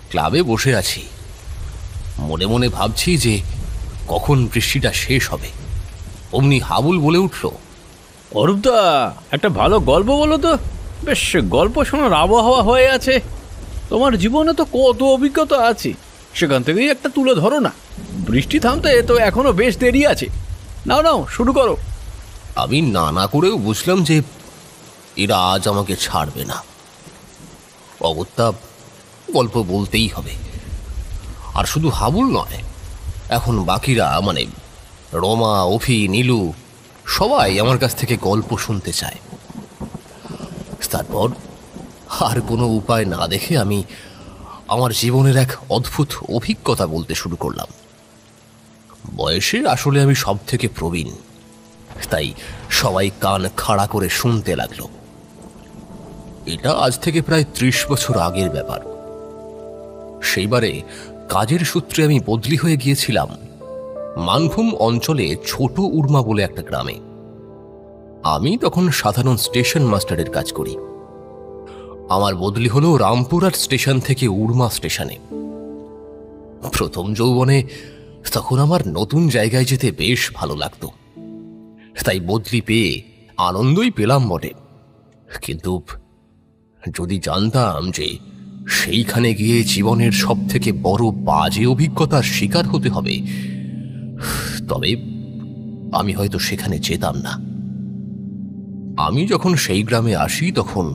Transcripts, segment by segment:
ক্লাবে বসে আছি, মনে মনে ভাবছি যে কখন বৃষ্টিটা শেষ হবে। অমনি হাবুল বলে উঠল, অরূপদা, একটা ভালো গল্প বলো তো। বেশ গল্প শোনার আবহাওয়া হয়ে আছে। তোমার জীবনে তো কত অভিজ্ঞতা আছে, সেখান থেকেই একটা তুলে ধরো না। বৃষ্টি থামতে তো এখনো বেশ দেরি আছে। নাও নাও, শুরু করো। আমি না না করেও বুঝলাম যে এরা আজ আমাকে ছাড়বে না। অগত্যা গল্প বলতেই হবে। আর শুধু হাবুল নয়, এখন বাকিরা মানে রমা, অফি, নীলু সবাই আমার কাছ থেকে গল্প শুনতে চায়। তারপর আর কোনো উপায় না দেখে আমি আমার জীবনের এক অদ্ভুত অভিজ্ঞতা বলতে শুরু করলাম। বয়সে আসলে আমি সব থেকে প্রবীণ, তাই সবাই কান খাড়া করে শুনতে লাগলো। এটা আজ থেকে প্রায় 30 বছর আগের ব্যাপার। সেইবারে কাজের সূত্রে আমি বদলি হয়ে গিয়েছিলাম মানভূম অঞ্চলে ছোট উর্মা বলে একটা গ্রামে। আমি তখন সাধারণ স্টেশন মাস্টারের কাজ করি। আমার বদলি হলো রামপুরহাট স্টেশন থেকে উর্মা স্টেশনে। প্রথম যৌবনে তখন আমার নতুন জায়গায় যেতে বেশ ভালো লাগতো, তাই বদলি পেয়ে আনন্দই পেলাম বটে। কিন্তু যদি জানতাম যে সেইখানে গিয়ে জীবনের সব থেকে বড় বাজে অভিজ্ঞতার শিকার হতে হবে, তবে আমি হয়তো সেখানে যেতাম না। আমি যখন সেই গ্রামে আসি তখন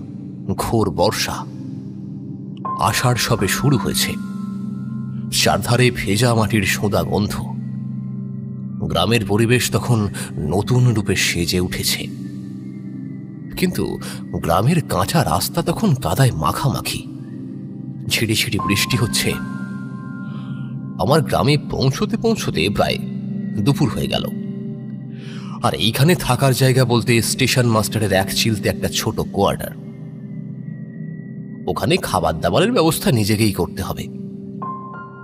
ঘোর বর্ষা। আষাঢ় সবে শুরু হয়েছে। চারধারে ভেজা মাটির সোঁদা গন্ধ। গ্রামের পরিবেশ তখন নতুন রূপে সেজে উঠেছে। কিন্তু গ্রামের কাঁচা রাস্তা তখন কাদায় মাখামাখি। ছিড়ি ছিড়ি বৃষ্টি হচ্ছে। আমার গ্রামে পৌঁছতে পৌঁছতে প্রায় দুপুর হয়ে গেল। আর এইখানে থাকার জায়গা বলতে স্টেশন মাস্টারের এক চিলতে একটা ছোট কোয়ার্টার। ওখানে খাবার দাবারের ব্যবস্থা নিজেকেই করতে হবে।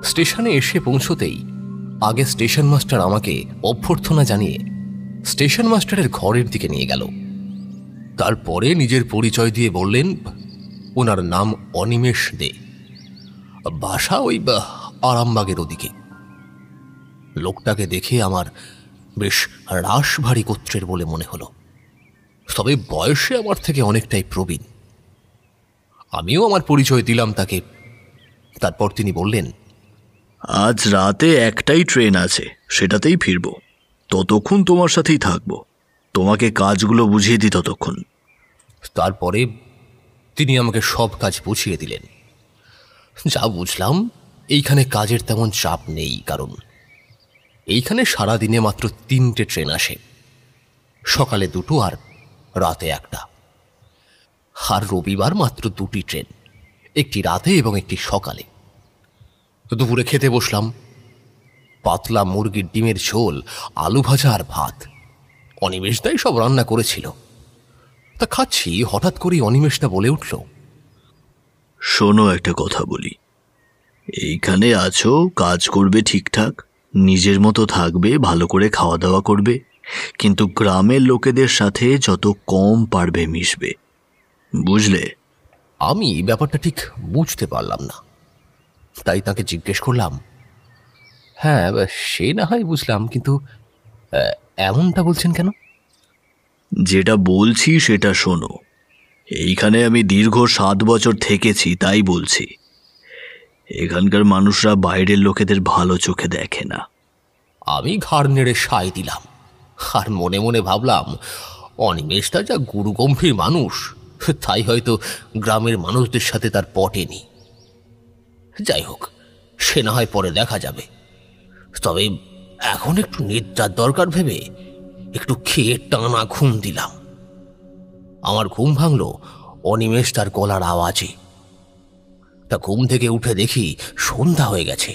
স্টেশনে এসে পৌঁছতেই আগে স্টেশন মাস্টার আমাকে অভ্যর্থনা জানিয়ে স্টেশন মাস্টারের ঘরের দিকে নিয়ে গেল। তারপরে নিজের পরিচয় দিয়ে বললেন ওনার নাম অনিমেষ দে, বাসা ওই আরামবাগের ওদিকে। লোকটাকে দেখে আমার বেশ রাশ ভারী গোত্রের বলে মনে হলো, তবে বয়সে আমার থেকে অনেকটাই প্রবীণ। আমিও আমার পরিচয় দিলাম তাকে। তারপর তিনি বললেন, আজ রাতে একটাই ট্রেন আছে, সেটাতেই ফিরব। ততক্ষণ তোমার সাথেই থাকবো, তোমাকে কাজগুলো বুঝিয়ে দিই ততক্ষণ। তারপরে তিনি আমাকে সব কাজ বুঝিয়ে দিলেন। যা বুঝলাম, এইখানে কাজের তেমন চাপ নেই, কারণ এইখানে সারাদিনে মাত্র 3টে ট্রেন আসে, সকালে 2টো আর রাতে 1টা। আর রবিবার মাত্র 2টি ট্রেন, একটি রাতে এবং একটি সকালে। দুপুরে খেতে বসলাম। পাতলা মুরগির ডিমের ঝোল, আলু ভাজা আর ভাত। অনিমেষদাই সব রান্না করেছিল। তা খাচ্ছি, হঠাৎ করেই অনিমেষদা বলে উঠল, শোনো, একটা কথা বলি। এইখানে আছো, কাজ করবে ঠিকঠাক, নিজের মতো থাকবে, ভালো করে খাওয়া দাওয়া করবে, কিন্তু গ্রামের লোকেদের সাথে যত কম পারবে মিশবে, বুঝলে? আমি ব্যাপারটা ঠিক বুঝতে পারলাম না, তাই তাকে জিজ্ঞেস করলাম, হ্যাঁ সে না হয় বুঝলাম, কিন্তু এমনটা বলছেন কেন? যেটা বলছি সেটা শোনো। এইখানে আমি দীর্ঘ 7 বছর থেকেছি, তাই বলছি। এখানকার মানুষরা বাইরের লোকেদের ভালো চোখে দেখে না। আমি ঘাড় নেড়ে সায় দিলাম, আর মনে মনে ভাবলাম, অনিমেষদা যা গুরুগম্ভীর মানুষ, তাই হয়তো গ্রামের মানুষদের সাথে তার পটেনি। যাই হোক, সে না হয় পরে দেখা যাবে। তবে এখন একটু নিদ্রার দরকার ভেবে একটু খেয়ে টানা ঘুম দিলাম। আমার ঘুম ভাঙল অনিমেষদার গলার আওয়াজে। তা ঘুম থেকে উঠে দেখি সন্ধ্যা হয়ে গেছে,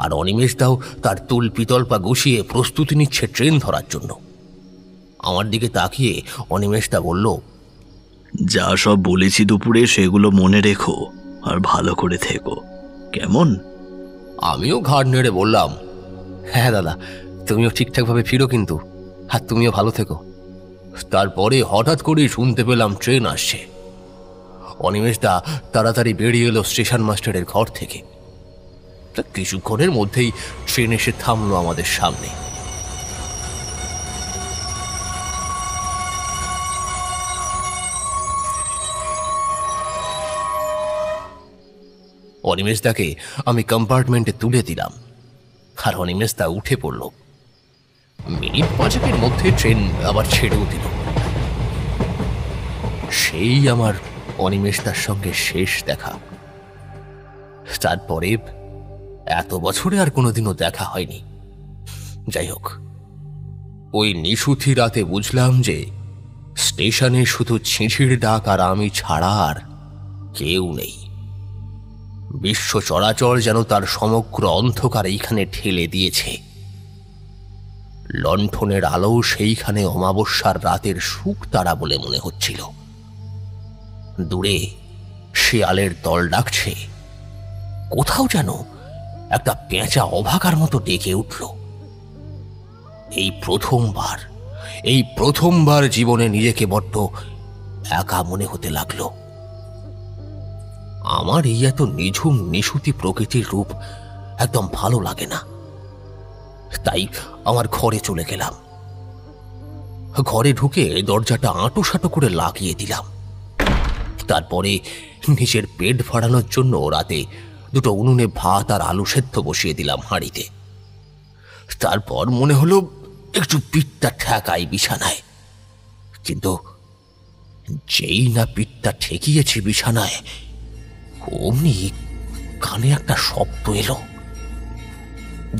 আর অনিমেষদাও তার তুল পিতলপা গুছিয়ে প্রস্তুতি নিচ্ছে ট্রেন ধরার জন্য। আমার দিকে তাকিয়ে অনিমেষদা বলল, যা সব বলেছি দুপুরে সেগুলো মনে রেখো, আর ভালো করে থেকো, কেমন? আমিও ঘাড় নেড়ে বললাম, হ্যাঁ দাদা, তুমিও ঠিকঠাকভাবে ফিরো কিন্তু, আর তুমিও ভালো থেকো। তারপরে হঠাৎ করেই শুনতে পেলাম ট্রেন আসছে। অনিমেষ দা তাড়াতাড়ি বেরিয়ে এলো স্টেশন মাস্টারের ঘর থেকে। তা কিছুক্ষণের মধ্যেই ট্রেন এসে থামলো আমাদের সামনে। অনিমেষ দাকে আমি কম্পার্টমেন্টে তুলে দিলাম, আর অনিমেষ দা উঠে পড়ল। মিনিট 5-এর মধ্যে ট্রেন আবার ছেড়েও দিল। সেই আমার অনিমেষ দার সঙ্গে শেষ দেখা। তারপরে এত বছরে আর কোনোদিনও দেখা হয়নি। যাই হোক, ওই নিশুথি রাতে বুঝলাম যে স্টেশনে শুধু ছিঁচির ডাক আর আমি ছাড়া আর কেউ নেই। বিশ্ব চরাচর যেন তার সমগ্র অন্ধকার এইখানে ঠেলে দিয়েছে। লণ্ঠনের আলো সেইখানে অমাবস্যার রাতের সুখ তারা বলে মনে হচ্ছিল। দূরে শিয়ালের দল ডাকছে, কোথাও যেন একটা পেঁচা অভাগার মতো ডেকে উঠল। এই প্রথমবার জীবনে নিজেকে বড্ড একা মনে হতে লাগলো। আমার এই এত নিঝুম নিশুতি প্রকৃতির রূপ একদম ভালো লাগে না। তাই আমার ঘরে চলে গেলাম। ঘরে ঢুকে দরজাটা আঁটো-সাঁটো করে লাগিয়ে দিলাম। তারপরে নিজের পেট ভরানোর জন্য রাতে দুটো উনুনে ভাত আর আলু সেদ্ধ বসিয়ে দিলাম হাঁড়িতে। তারপর মনে হলো একটু পিঠটা ঠেকাই বিছানায়, কিন্তু যেই না পিঠটা ঠেকিয়েছি বিছানায়, অমনি কানে একটা শব্দ এলো,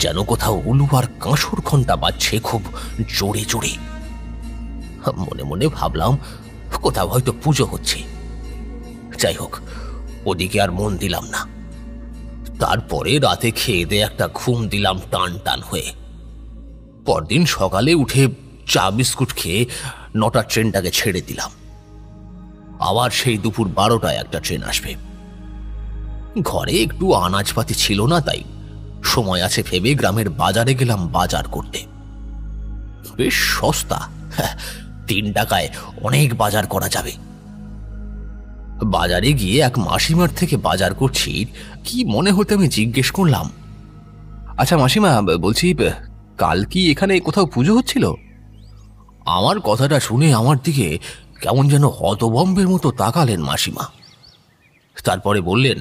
যেন কোথাও উলু আর কাঁসর ঘন্টা বাজছে খুব জোরে জোরে। মনে মনে ভাবলাম কোথাও হয়তো পুজো হচ্ছে। যাই হোক, ওদিকে আর মন দিলাম না। তারপরে রাতে খেয়ে দিয়ে একটা ঘুম দিলাম টান টান হয়ে। পরদিন সকালে উঠে চা বিস্কুট খেয়ে 9টার ট্রেনটাকে ছেড়ে দিলাম। আবার সেই দুপুর 12টায় একটা ট্রেন আসবে। ঘরে একটু আনাজপাতি ছিল না, তাই সময় আছে ভেবে গ্রামের বাজারে গেলাম বাজার করতে। বেশ সস্তা, 3 টাকায় অনেক বাজার করা যাবে। বাজারে গিয়ে এক মাসিমার থেকে বাজার করছি কি মনে হতে আমি জিজ্ঞেস করলাম, আচ্ছা মাসিমা, বলছি কাল কি এখানে কোথাও পুজো হচ্ছিল? আমার কথাটা শুনে আমার দিকে কেমন যেন হতভম্বের মতো তাকালেন মাসিমা। তারপরে বললেন,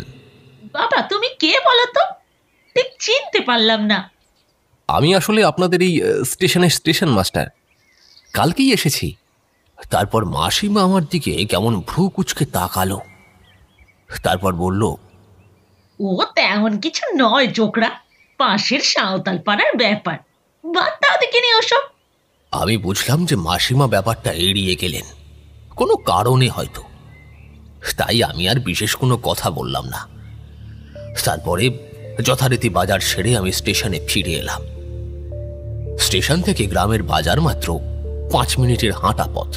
বাবা তুমি কে বলো তো, ঠিক চিনতে পারলাম না। আমি আসলে আপনাদের এই স্টেশনের স্টেশন মাস্টার, কালকেই এসেছি। তারপর মাসিমা আমার দিকে কেমন ভ্রু কুচকে তাকালো। তারপর বলল, ও তেমন কিছু নয় জোকরা, পাশের সাঁওতাল পাড়ার ব্যাপার, বাদ দাও দেখে নি ওসব। আমি বুঝলাম যে মাসিমা ব্যাপারটা এড়িয়ে গেলেন, কোনো কারণে হয়তো। তাই আমি আর বিশেষ কোনো কথা বললাম না। তারপরে যথারীতি বাজার সেরে আমি স্টেশনে ফিরে এলাম। স্টেশন থেকে গ্রামের বাজার মাত্র 5 মিনিটের হাঁটা পথ।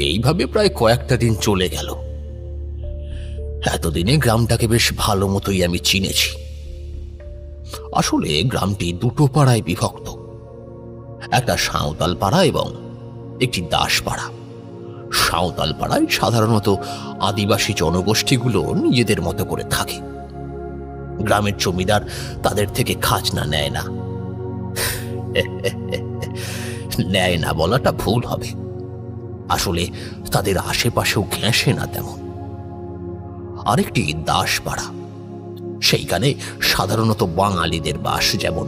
এইভাবে প্রায় কয়েকটা দিন চলে গেল। এতদিনে গ্রামটাকে বেশ ভালো মতোই আমি চিনেছি। আসলে গ্রামটি 2টো পাড়ায় বিভক্ত, একটা সাঁওতাল পাড়া এবং একটি দাস পাড়া। সাঁওতাল পাড়ায় সাধারণত আদিবাসী জনগোষ্ঠীগুলো নিজেদের মতো করে থাকে। গ্রামের জমিদার তাদের থেকে খাজনা নেয় না। নেয় না বলাটা ভুল হবে, আসলে তাদের আশেপাশেও ঘেঁষে না তেমন। আরেকটি দাস পাড়া, সেইখানে সাধারণত বাঙালিদের বাস, যেমন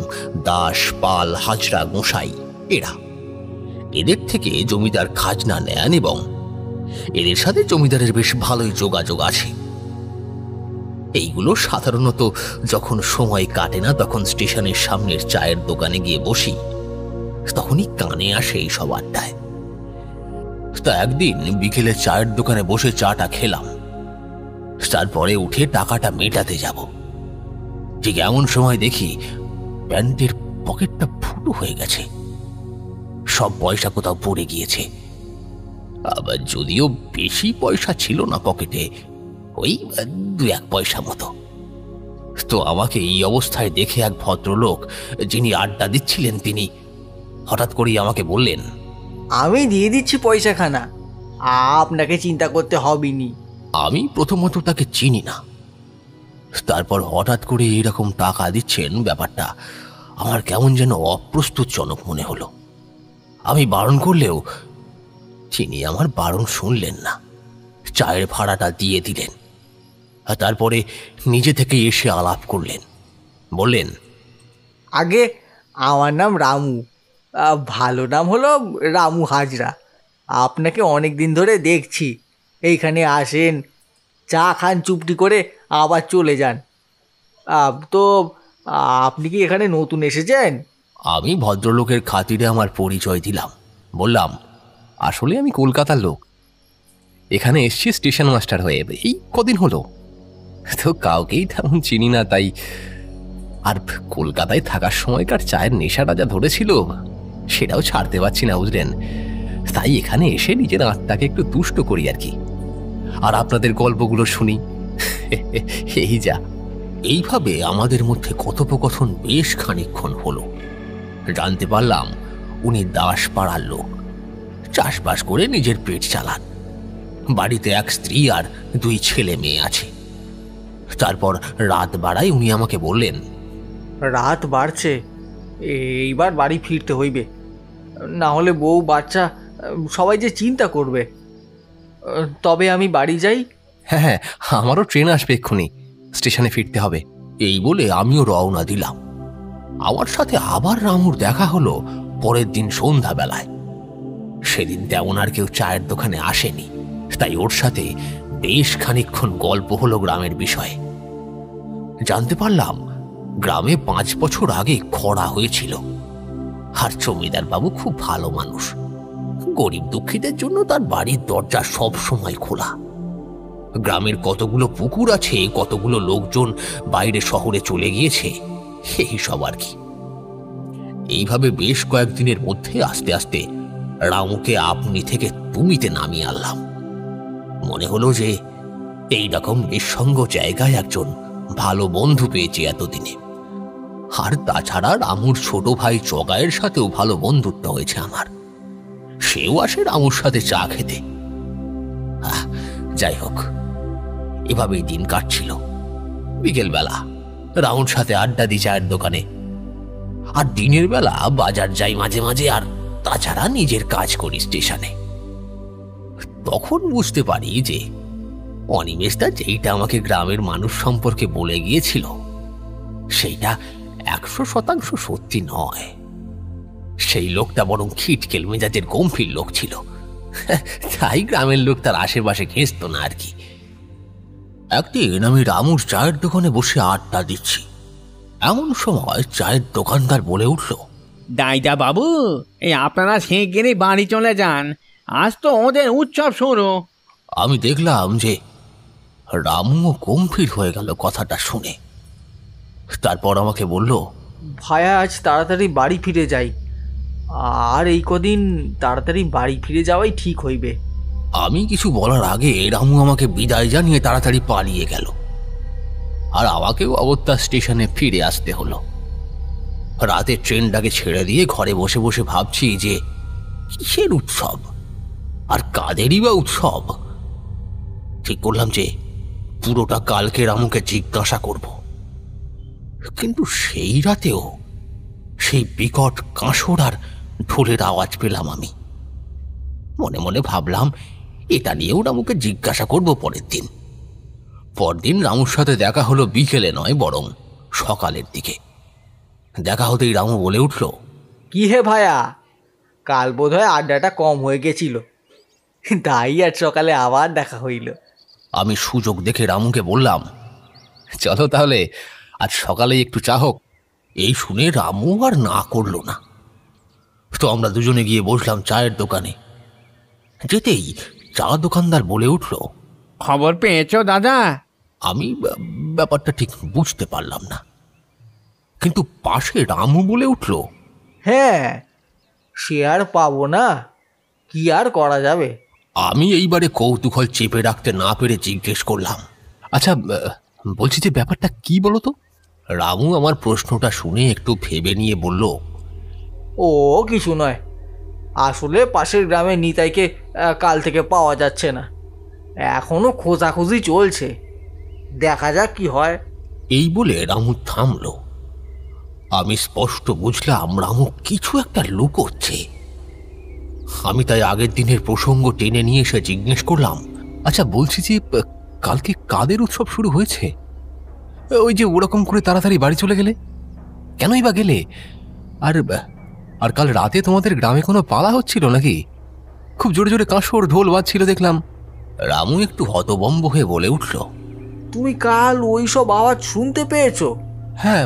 দাস, পাল, হাজরা, গোসাই এরা। এদের থেকে জমিদার খাজনা নেন এবং এদের সাথে জমিদারের বেশ ভালোই যোগাযোগ আছে। এইগুলো সাধারণত যখন সময় কাটে না তখন স্টেশনের সামনের চায়ের দোকানে গিয়ে বসি, তখনই কানে আসে এই সব আড্ডায়। তা একদিন বিকেলে চায়ের দোকানে বসে চাটা খেলাম। তারপরে উঠে টাকাটা মেটাতে যাব, ঠিক এমন সময় দেখি প্যান্টের পকেটটা ফুটো হয়ে গেছে, সব পয়সা কোথাও পড়ে গিয়েছে। আবার যদিও বেশি পয়সা ছিল না পকেটে, ওই 2-1 পয়সা মতো। তো আমাকে এই অবস্থায় দেখে এক ভদ্রলোক যিনি আড্ডা দিচ্ছিলেন তিনি হঠাৎ করেই আমাকে বললেন, আমি দিয়ে দিচ্ছি পয়সাখানা, আপনাকে চিন্তা করতে হবেনি। আমি প্রথমত তাকে চিনি না, তারপর হঠাৎ করে এরকম টাকা দিচ্ছেন, ব্যাপারটা আমার কেমন যেন অপ্রস্তুতজনক মনে হলো। আমি বারণ করলেও তিনি আমার বারণ শুনলেন না, চায়ের ভাড়াটা দিয়ে দিলেন। আর তারপরে নিজে থেকে এসে আলাপ করলেন, বললেন, আগে আমার নাম রামু, ভালো নাম হলো রামু হাজরা। আপনাকে অনেক দিন ধরে দেখছি, এইখানে আসেন, চা খান চুপটি করে, আবার চলে যান। তো আপনি কি এখানে নতুন এসেছেন? আমি ভদ্রলোকের খাতিরে আমার পরিচয় দিলাম, বললাম, আসলে আমি কলকাতার লোক, এখানে এসছি স্টেশন মাস্টার হয়ে, এই কদিন হলো, তো কাউকেই তেমন চিনি না। তাই আর কলকাতায় থাকার সময়কার চায়ের নেশাটা যা ধরেছিল সেটাও ছাড়তে পারছি না, বুঝলেন। তাই এখানে এসে নিজের আত্মাকে একটু তুষ্ট করি আর কি, আর আপনাদের গল্পগুলো শুনি, এই যা। এইভাবে আমাদের মধ্যে কথোপকথন বেশ খানিকক্ষণ হলো। জানতে পারলাম উনি দাসপাড়ার লোক, চাষবাস করে নিজের পেট চালান। বাড়িতে এক স্ত্রী আর 2 ছেলে মেয়ে আছে। তারপর রাত বাড়ায় উনি আমাকে বললেন, রাত বাড়ছে, এইবার বাড়ি ফিরতে হইবে, না হলে বউ বাচ্চা সবাই যে চিন্তা করবে। তবে আমি বাড়ি যাই। হ্যাঁ হ্যাঁ, আমারও ট্রেন আসবে এক্ষুনি, স্টেশনে ফিরতে হবে। এই বলে আমিও রওনা দিলাম। আমার সাথে আবার রামুর দেখা হলো পরের দিন সন্ধ্যাবেলায়। সেদিন তেমন আর কেউ চায়ের দোকানে আসেনি, তাই ওর সাথে বেশ খানিকক্ষণ গল্প হলো গ্রামের বিষয়ে। জানতে পারলাম গ্রামে 5 বছর আগে খরা হয়েছিল, আর জমিদার বাবু খুব ভালো মানুষ। গরিব দুঃখীদের জন্য তার বাড়ির দরজা সব সময় খোলা। গ্রামের কতগুলো পুকুর আছে, কতগুলো লোকজন বাইরে শহরে চলে গিয়েছে, এই সব আর কি। এইভাবে বেশ কয়েকদিনের মধ্যে আস্তে আস্তে রামুকে আপনি থেকে তুমিতে নামিয়ে আনলাম। মনে হলো যে এইরকম নিঃসঙ্গ জায়গায় একজন ভালো বন্ধু পেয়েছি এতদিনে। আর তাছাড়া রামুর ছোট ভাই জগায়ের সাথেও ভালো বন্ধুত্ব হয়েছে আমার, সেও আসে রামুর সাথে চা খেতে। যাই হোক, এভাবেই দিন কাটছিল। বিকেলবেলা রামুর সাথে আড্ডা দিই চায়ের দোকানে, আর দিনের বেলা বাজার যাই মাঝে মাঝে, আর তাছাড়া নিজের কাজ করি স্টেশনে। তখন বুঝতে পারি যে অনিমেষদা যেইটা আমাকে গ্রামের মানুষ সম্পর্কে বলে গিয়েছিল সেইটা 100% সত্যি নয়। সেই লোকটা বরং খিটকেল মেজাজের গম্ভীর লোক ছিল, তাই গ্রামের লোক তার আশেপাশে ঘেঁষত না আর কি। একদিন আমি রামুর চায়ের দোকানে বসে আড্ডা দিচ্ছি, এমন সময় চায়ের দোকানদার বলে উঠল, দাইদা বাবু, এই আপনারা শিগগিরই বাড়ি চলে যান, আজ তো ওদের উৎসব শুরু। আমি দেখলাম যে রামুও গম্ভীর হয়ে গেল কথাটা শুনে। তারপর আমাকে বলল, ভায়া, আজ তাড়াতাড়ি বাড়ি ফিরে যাই, আর এই কদিন তাড়াতাড়ি বাড়ি ফিরে যাওয়াই ঠিক হইবে। আমি কিছু বলার আগে রামু আমাকে বিদায় জানিয়ে তাড়াতাড়ি পালিয়ে গেল, আর আমাকেও অগত্যা স্টেশনে ফিরে আসতে হলো। রাতে ট্রেনটাকে ছেড়ে দিয়ে ঘরে বসে বসে ভাবছি যে কিসের উৎসব আর কাদেরই বা উৎসব। ঠিক করলাম যে পুরোটা কালকে রামুকে জিজ্ঞাসা করব, কিন্তু সেই রাতেও সেই বিকট কাঁসর আর ঢোলের আওয়াজ পেলাম আমি। মনে মনে ভাবলাম এটা নিয়েও রামুকে জিজ্ঞাসা করব পরের দিন। পরদিন রামুর সাথে দেখা হলো বিকেলে নয়, বরং সকালের দিকে। দেখা হতেই রামু বলে উঠল, কি হে ভায়া, কাল বোধহয় আড্ডাটা কম হয়ে গেছিল, তাই আর সকালে আবার দেখা হইল। আমি সুযোগ দেখে রামুকে বললাম, চলো তাহলে আজ সকালে একটু চা হোক। এই শুনে রামু আর না করল না, তো আমরা দুজনে গিয়ে বসলাম চায়ের দোকানে। যেতেই চা দোকানদার বলে উঠল, খবর পেয়েছো দাদা? আমি ব্যাপারটা ঠিক বুঝতে পারলাম না, কিন্তু পাশে রামু বলে উঠল, হ্যাঁ, সে আর পাবো না, কি আর করা যাবে। আমি এইবারে কৌতূহল চেপে রাখতে না পেরে জিজ্ঞেস করলাম, আচ্ছা বলছি যে ব্যাপারটা কি বলো তো? রামু আমার প্রশ্নটা শুনে একটু ভেবে নিয়ে বলল, ও কিছু নয়, আসলে পাশের গ্রামে নিতাইকে কাল থেকে পাওয়া যাচ্ছে না, এখনো খোঁজাখুঁজি চলছে, দেখা যাক কি হয়। এই বলে রামু থামল। আমি স্পষ্ট বুঝলাম রামু কিছু একটা লুকোচ্ছে। আমি তাই আগের দিনের প্রসঙ্গ টেনে নিয়ে এসে জিজ্ঞেস করলাম, আচ্ছা বলছি যে কালকে কাদের উৎসব শুরু হয়েছে? ওই যে ওরকম করে তাড়াতাড়ি বাড়ি চলে গেলে, কেনই বা গেলে? আর আর কাল রাতে তোমাদের গ্রামে কোনো পালা হচ্ছিল নাকি? খুব জোরে জোরে কাঁসর ঢোল বাজছিল দেখলাম। রামু একটু হতবম্ব হয়ে বলে উঠল, তুমি কাল ওই সব আওয়াজ শুনতে পেয়েছো? হ্যাঁ,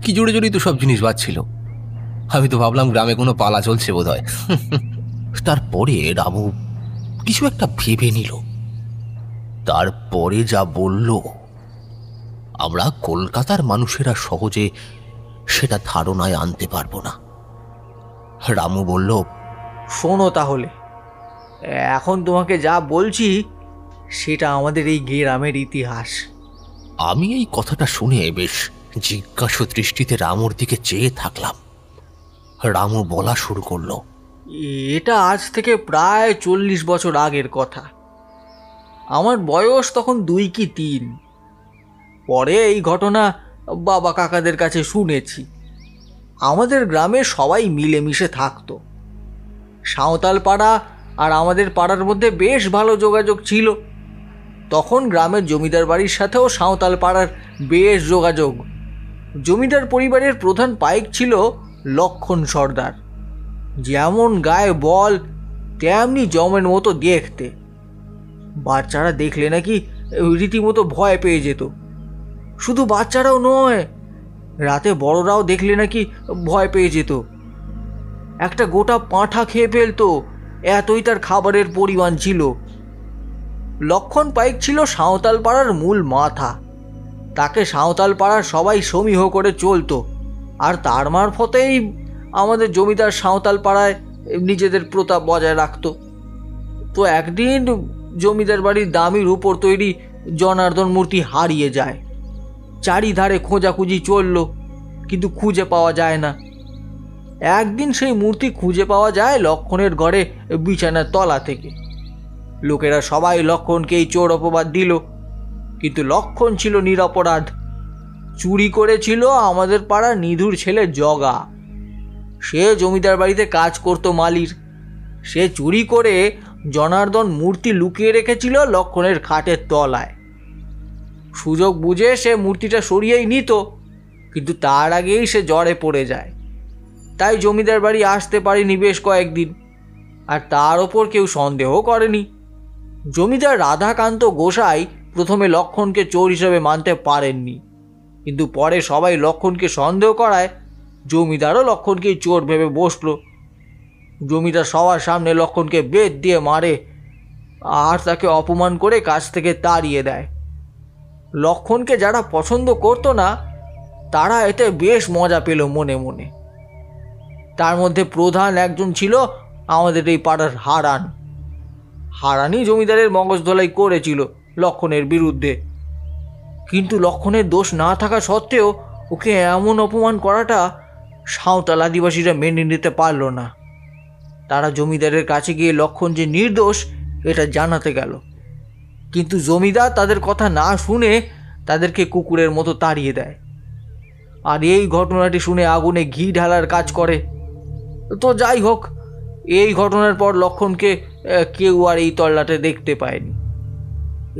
কি জোরে জোরেই তো সব জিনিস বাজছিল। আমি তো ভাবলাম গ্রামে কোনো পালা চলছে বোধ হয়। তারপরে রামু কিছু একটা ভেবে নিল। তারপরে যা বলল, আমরা কলকাতার মানুষেরা সহজে সেটা ধারণায় আনতে পারবো না। রামু বলল, শোনো তাহলে, এখন তোমাকে যা বলছি সেটা আমাদের এই গ্রামের ইতিহাস। আমি এই কথাটা শুনে বেশ জিজ্ঞাসু দৃষ্টিতে রামুর দিকে চেয়ে থাকলাম। রামু বলা শুরু করলো, এটা আজ থেকে প্রায় 40 বছর আগের কথা। আমার বয়স তখন 2 কি 3। পরে এই ঘটনা বাবা কাকাদের কাছে শুনেছি। আমাদের গ্রামে সবাই মিলেমিশে থাকতো। সাঁওতাল পাড়া আর আমাদের পাড়ার মধ্যে বেশ ভালো যোগাযোগ ছিল। তখন গ্রামের জমিদার বাড়ির সাথেও সাঁওতাল পাড়ার বেশ যোগাযোগ। জমিদার পরিবারের প্রধান পাইক ছিল লক্ষণ সর্দার। যেমন গায়ে বল তেমনি জমের মতো দেখতে। বাচ্চারা দেখলে নাকি রীতিমতো ভয় পেয়ে যেত। শুধু বাচ্চারাও নয়, রাতে বড়রাও দেখলে নাকি ভয় পেয়ে যেত। একটা গোটা পাঁঠা খেয়ে ফেলতো, এতই তার খাবারের পরিমাণ ছিল। লক্ষণ পাইক ছিল সাঁওতাল পাড়ার মূল মাথা। তাকে সাঁওতাল পাড়ার সবাই সমীহ করে চলতো, আর তার মারফতেই আমাদের জমিদার সাঁওতাল পাড়ায় নিজেদের প্রতাপ বজায় রাখত। তো একদিন জমিদার বাড়ির দামি রূপোর তৈরি জনার্দন মূর্তি হারিয়ে যায়। চারিধারে খোঁজাখুঁজি চলল, কিন্তু খুঁজে পাওয়া যায় না। একদিন সেই মূর্তি খুঁজে পাওয়া যায় লক্ষণের ঘরে বিছানার তলা থেকে। লোকেরা সবাই লক্ষণকেই চোর অপবাদ দিল, কিন্তু লক্ষণ ছিল নিরপরাধ। চুরি করেছিল আমাদের পাড়ার নিধুর ছেলে জগা। সে জমিদার বাড়িতে কাজ করতো মালির। সে চুরি করে জনার্দন মূর্তি লুকিয়ে রেখেছিল লক্ষণের খাটের তলায়। সুযোগ বুঝে সে মূর্তিটা সরিয়েই নিত, কিন্তু তার আগেই সে জ্বরে পড়ে যায়। তাই জমিদার বাড়ি আসতে পারেনি বেশ কয়েকদিন, আর তার ওপর কেউ সন্দেহ করেনি। জমিদার রাধাকান্ত গোসাই প্রথমে লক্ষণকে চোর হিসেবে মানতে পারেননি, কিন্তু পরে সবাই লক্ষণকে সন্দেহ করায় জমিদারও লক্ষণকেই চোর ভেবে বসল। জমিদার সবার সামনে লক্ষণকে বেত দিয়ে মারে আর তাকে অপমান করে কাছ থেকে তাড়িয়ে দেয়। লক্ষণকে যারা পছন্দ করতো না তারা এতে বেশ মজা পেল মনে মনে। তার মধ্যে প্রধান একজন ছিল আমাদের এই পাড়ার হারান। হারানই জমিদারের মগজ ধোলাই করেছিল লক্ষণের বিরুদ্ধে, কিন্তু লক্ষণের দোষ না থাকা সত্ত্বেও ওকে এমন অপমান করাটা সাঁওতাল আদিবাসীরা মেনে নিতে পারল না। তারা জমিদারের কাছে গিয়ে লক্ষণ যে নির্দোষ এটা জানাতে গেল, কিন্তু জমিদার তাদের কথা না শুনে তাদেরকে কুকুরের মতো তাড়িয়ে দেয়। আর এই ঘটনাটি শুনে আগুনে ঘি ঢালার কাজ করে। তো যাই হোক, এই ঘটনার পর লক্ষণকে কেউ আর এই তল্লাটে দেখতে পায়নি।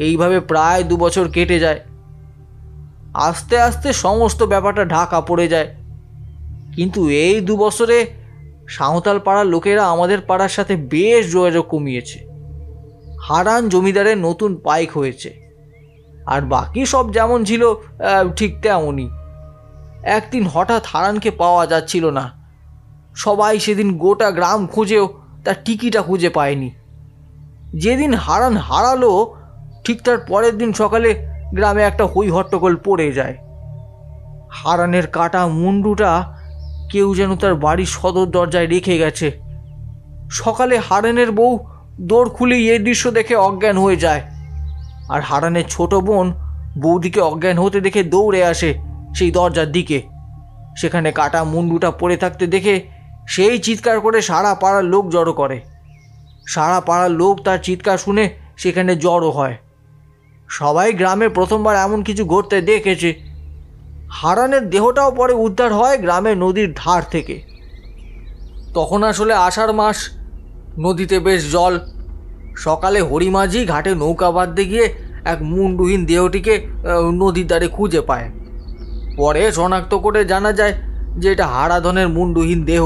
এইভাবে প্রায় 2 বছর কেটে যায়। আস্তে আস্তে সমস্ত ব্যাপারটা ঢাকা পড়ে যায়। কিন্তু এই 2 বছরে সাঁওতাল পাড়ার লোকেরা আমাদের পাড়ার সাথে বেশ যোগাযোগ কমিয়েছে। হারান জমিদারের নতুন পাইক হয়েছে, আর বাকি সব যেমন ছিল ঠিক তেমনই। একদিন হঠাৎ হারানকে পাওয়া যাচ্ছিল না। সবাই সেদিন গোটা গ্রাম খুঁজেও তার টিকিটা খুঁজে পায়নি। যেদিন হারান হারালো ঠিক তার পরের দিন সকালে গ্রামে একটা হই হট্টগোল পড়ে যায়। হারানের কাটা মুন্ডুটা কেউ যেন তার বাড়ির সদর দরজায় রেখে গেছে। সকালে হারানের বউ দৌড় খুলেই এই দৃশ্য দেখে অজ্ঞান হয়ে যায়, আর হারানের ছোট বোন বৌদিকে অজ্ঞান হতে দেখে দৌড়ে আসে সেই দরজার দিকে। সেখানে কাটা মুন্ডুটা পড়ে থাকতে দেখে সেই চিৎকার করে সারা পাড়ার লোক জড়ো করে। সারা পাড়ার লোক তার চিৎকার শুনে সেখানে জড়ো হয়। সবাই গ্রামে প্রথমবার এমন কিছু ঘটতে দেখেছে। হারানের দেহটাও পরে উদ্ধার হয় গ্রামের নদীর ধার থেকে। তখন আসলে আষাঢ় মাস, নদীতে বেশ জল। সকালে হরিমাঝি ঘাটে নৌকা বাঁধতে গিয়ে এক মুন্ডুহীন দেহটিকে নদীর ধারে খুঁজে পায়। পরে শনাক্ত করে জানা যায় যে এটা হারাধনের মুন্ডুহীন দেহ।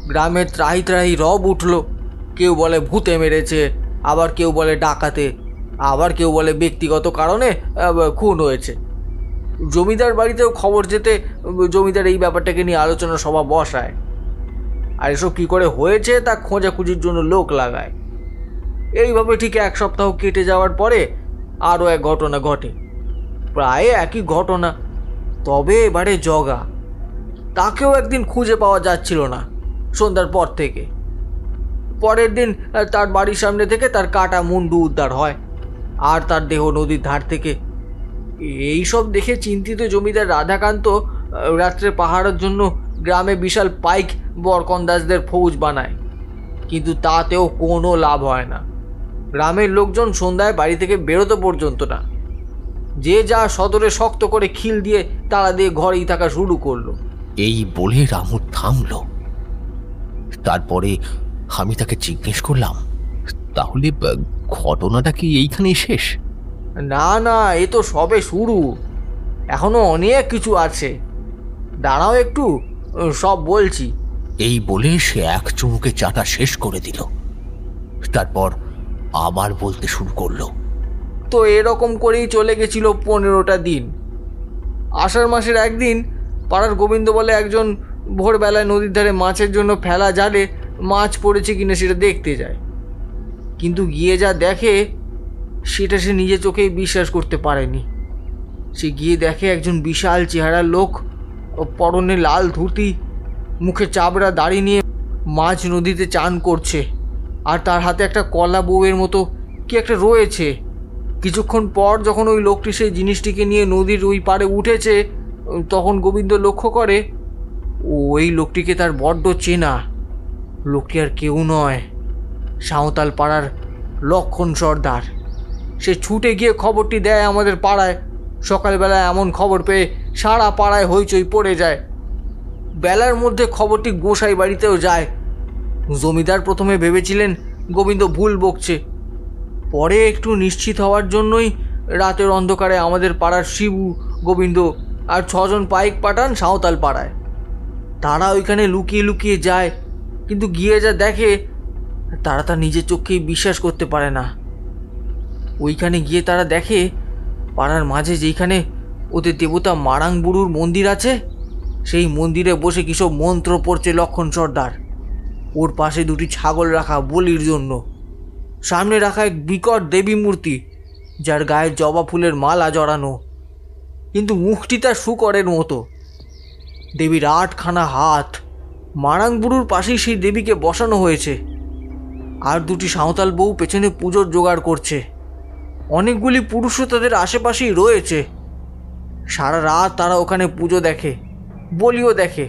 গ্রামে ত্রাহি ত্রাহি রব উঠল। কেউ বলে ভূতে মেরেছে, আবার কেউ বলে ডাকাতে, আবার কেউ বলে ব্যক্তিগত কারণে খুন হয়েছে। জমিদার বাড়িতেও খবর যেতে জমিদার এই ব্যাপারটাকে নিয়ে আলোচনা সভা বসায়, আর এসব কী করে হয়েছে তা খোঁজাখুঁজির জন্য লোক লাগায়। এইভাবে ঠিক 1 সপ্তাহ কেটে যাওয়ার পরে আরও এক ঘটনা ঘটে, প্রায় একই ঘটনা, তবে এবারে জগা। তাকেও একদিন খুঁজে পাওয়া যাচ্ছিল না সন্ধ্যার পর থেকে। পরের দিন তার বাড়ির সামনে থেকে তার কাটা মুন্ডু উদ্ধার হয়, আর তার দেহ নদীর ধার থেকে। এই সব দেখে চিন্তিত জমিদার রাধাকান্ত রাত্রে পাহারার জন্য গ্রামে বিশাল পাইক বরকন্দাজদের ফৌজ বানায়, কিন্তু তাতেও কোনো লাভ হয় না। গ্রামের লোকজন সন্ধ্যায় বাড়ি থেকে বেরোতে পর্যন্ত না। যে যা সদরে শক্ত করে খিল দিয়ে তালা দিয়ে ঘরেই থাকা শুরু করলো। এই বলে রামু থামল। তারপরে আমি তাকে জিজ্ঞেস করলাম, তাহলে ঘটনাটা কি এইখানেই শেষ? না না, এ তো সবে শুরু, এখনো অনেক কিছু আছে, দাঁড়াও একটু, সব বলছি। এই বলে সে এক চুমুকে চাটা শেষ করে দিল। তারপর আবার বলতে শুরু করলো। তো এরকম করেই চলে গেছিল 15টা দিন। আষাঢ় মাসের একদিন পাড়ার গোবিন্দ বলে একজন ভোরবেলায় নদীর ধারে মাছের জন্য ফেলা জালে মাছ পড়েছে কিনা সেটা দেখতে যায়। কিন্তু গিয়ে যা দেখে সেটা সে নিজে চোখেই বিশ্বাস করতে পারেনি। সে গিয়ে দেখে একজন বিশাল চেহারার লোক, পরনে লাল ধুতি, মুখে চাবড়া দাড়ি নিয়ে মাঝ নদীতে চান করছে, আর তার হাতে একটা কলা বউয়ের মতো কি একটা রয়েছে। কিছুক্ষণ পর যখন ওই লোকটি সেই জিনিসটিকে নিয়ে নদীর ওই পাড়ে উঠেছে, তখন গোবিন্দ লক্ষ্য করে ওই লোকটিকে তার বড্ড চেনা। লোকটি আর কেউ নয়, সাঁওতাল পাড়ার লক্ষণ সর্দার। সে ছুটে গিয়ে খবরটি দেয় আমাদের পাড়ায়। সকালবেলায় এমন খবর পেয়ে সারা পাড়ায় হইচই পড়ে যায়। বেলার মধ্যে খবরটি গোসাই বাড়িতেও যায়। জমিদার প্রথমে ভেবেছিলেন গোবিন্দ ভুল বকছে, পরে একটু নিশ্চিত হওয়ার জন্যই রাতের অন্ধকারে আমাদের পাড়ার শিবু, গোবিন্দ আর 6 জন পাইক পাঠান সাঁওতাল পাড়ায়। তারা ওইখানে লুকিয়ে লুকিয়ে যায়, কিন্তু গিয়ে যা দেখে তারা তার নিজের চোখকেই বিশ্বাস করতে পারে না। ওইখানে গিয়ে তারা দেখে পাড়ার মাঝে যেইখানে ওদের দেবতা মারাং বুড়ুর মন্দির আছে, সেই মন্দিরে বসে কিসব মন্ত্র পড়ছে লক্ষণ সর্দার। ওর পাশে 2টি ছাগল রাখা বলির জন্য। সামনে রাখা এক বিকট দেবী মূর্তি, যার গায়ে জবা ফুলের মালা জড়ানো, কিন্তু মুখটি তার শূকরের মতো। দেবীর 8খানা হাত। মারাং বুড়ুর পাশেই সেই দেবীকে বসানো হয়েছে, আর 2টি সাঁওতাল বউ পেছনে পুজোর জোগাড় করছে। অনেকগুলি পুরুষও তাদের আশেপাশেই রয়েছে। সারা রাত তারা ওখানে পুজো দেখে, বলিও দেখে।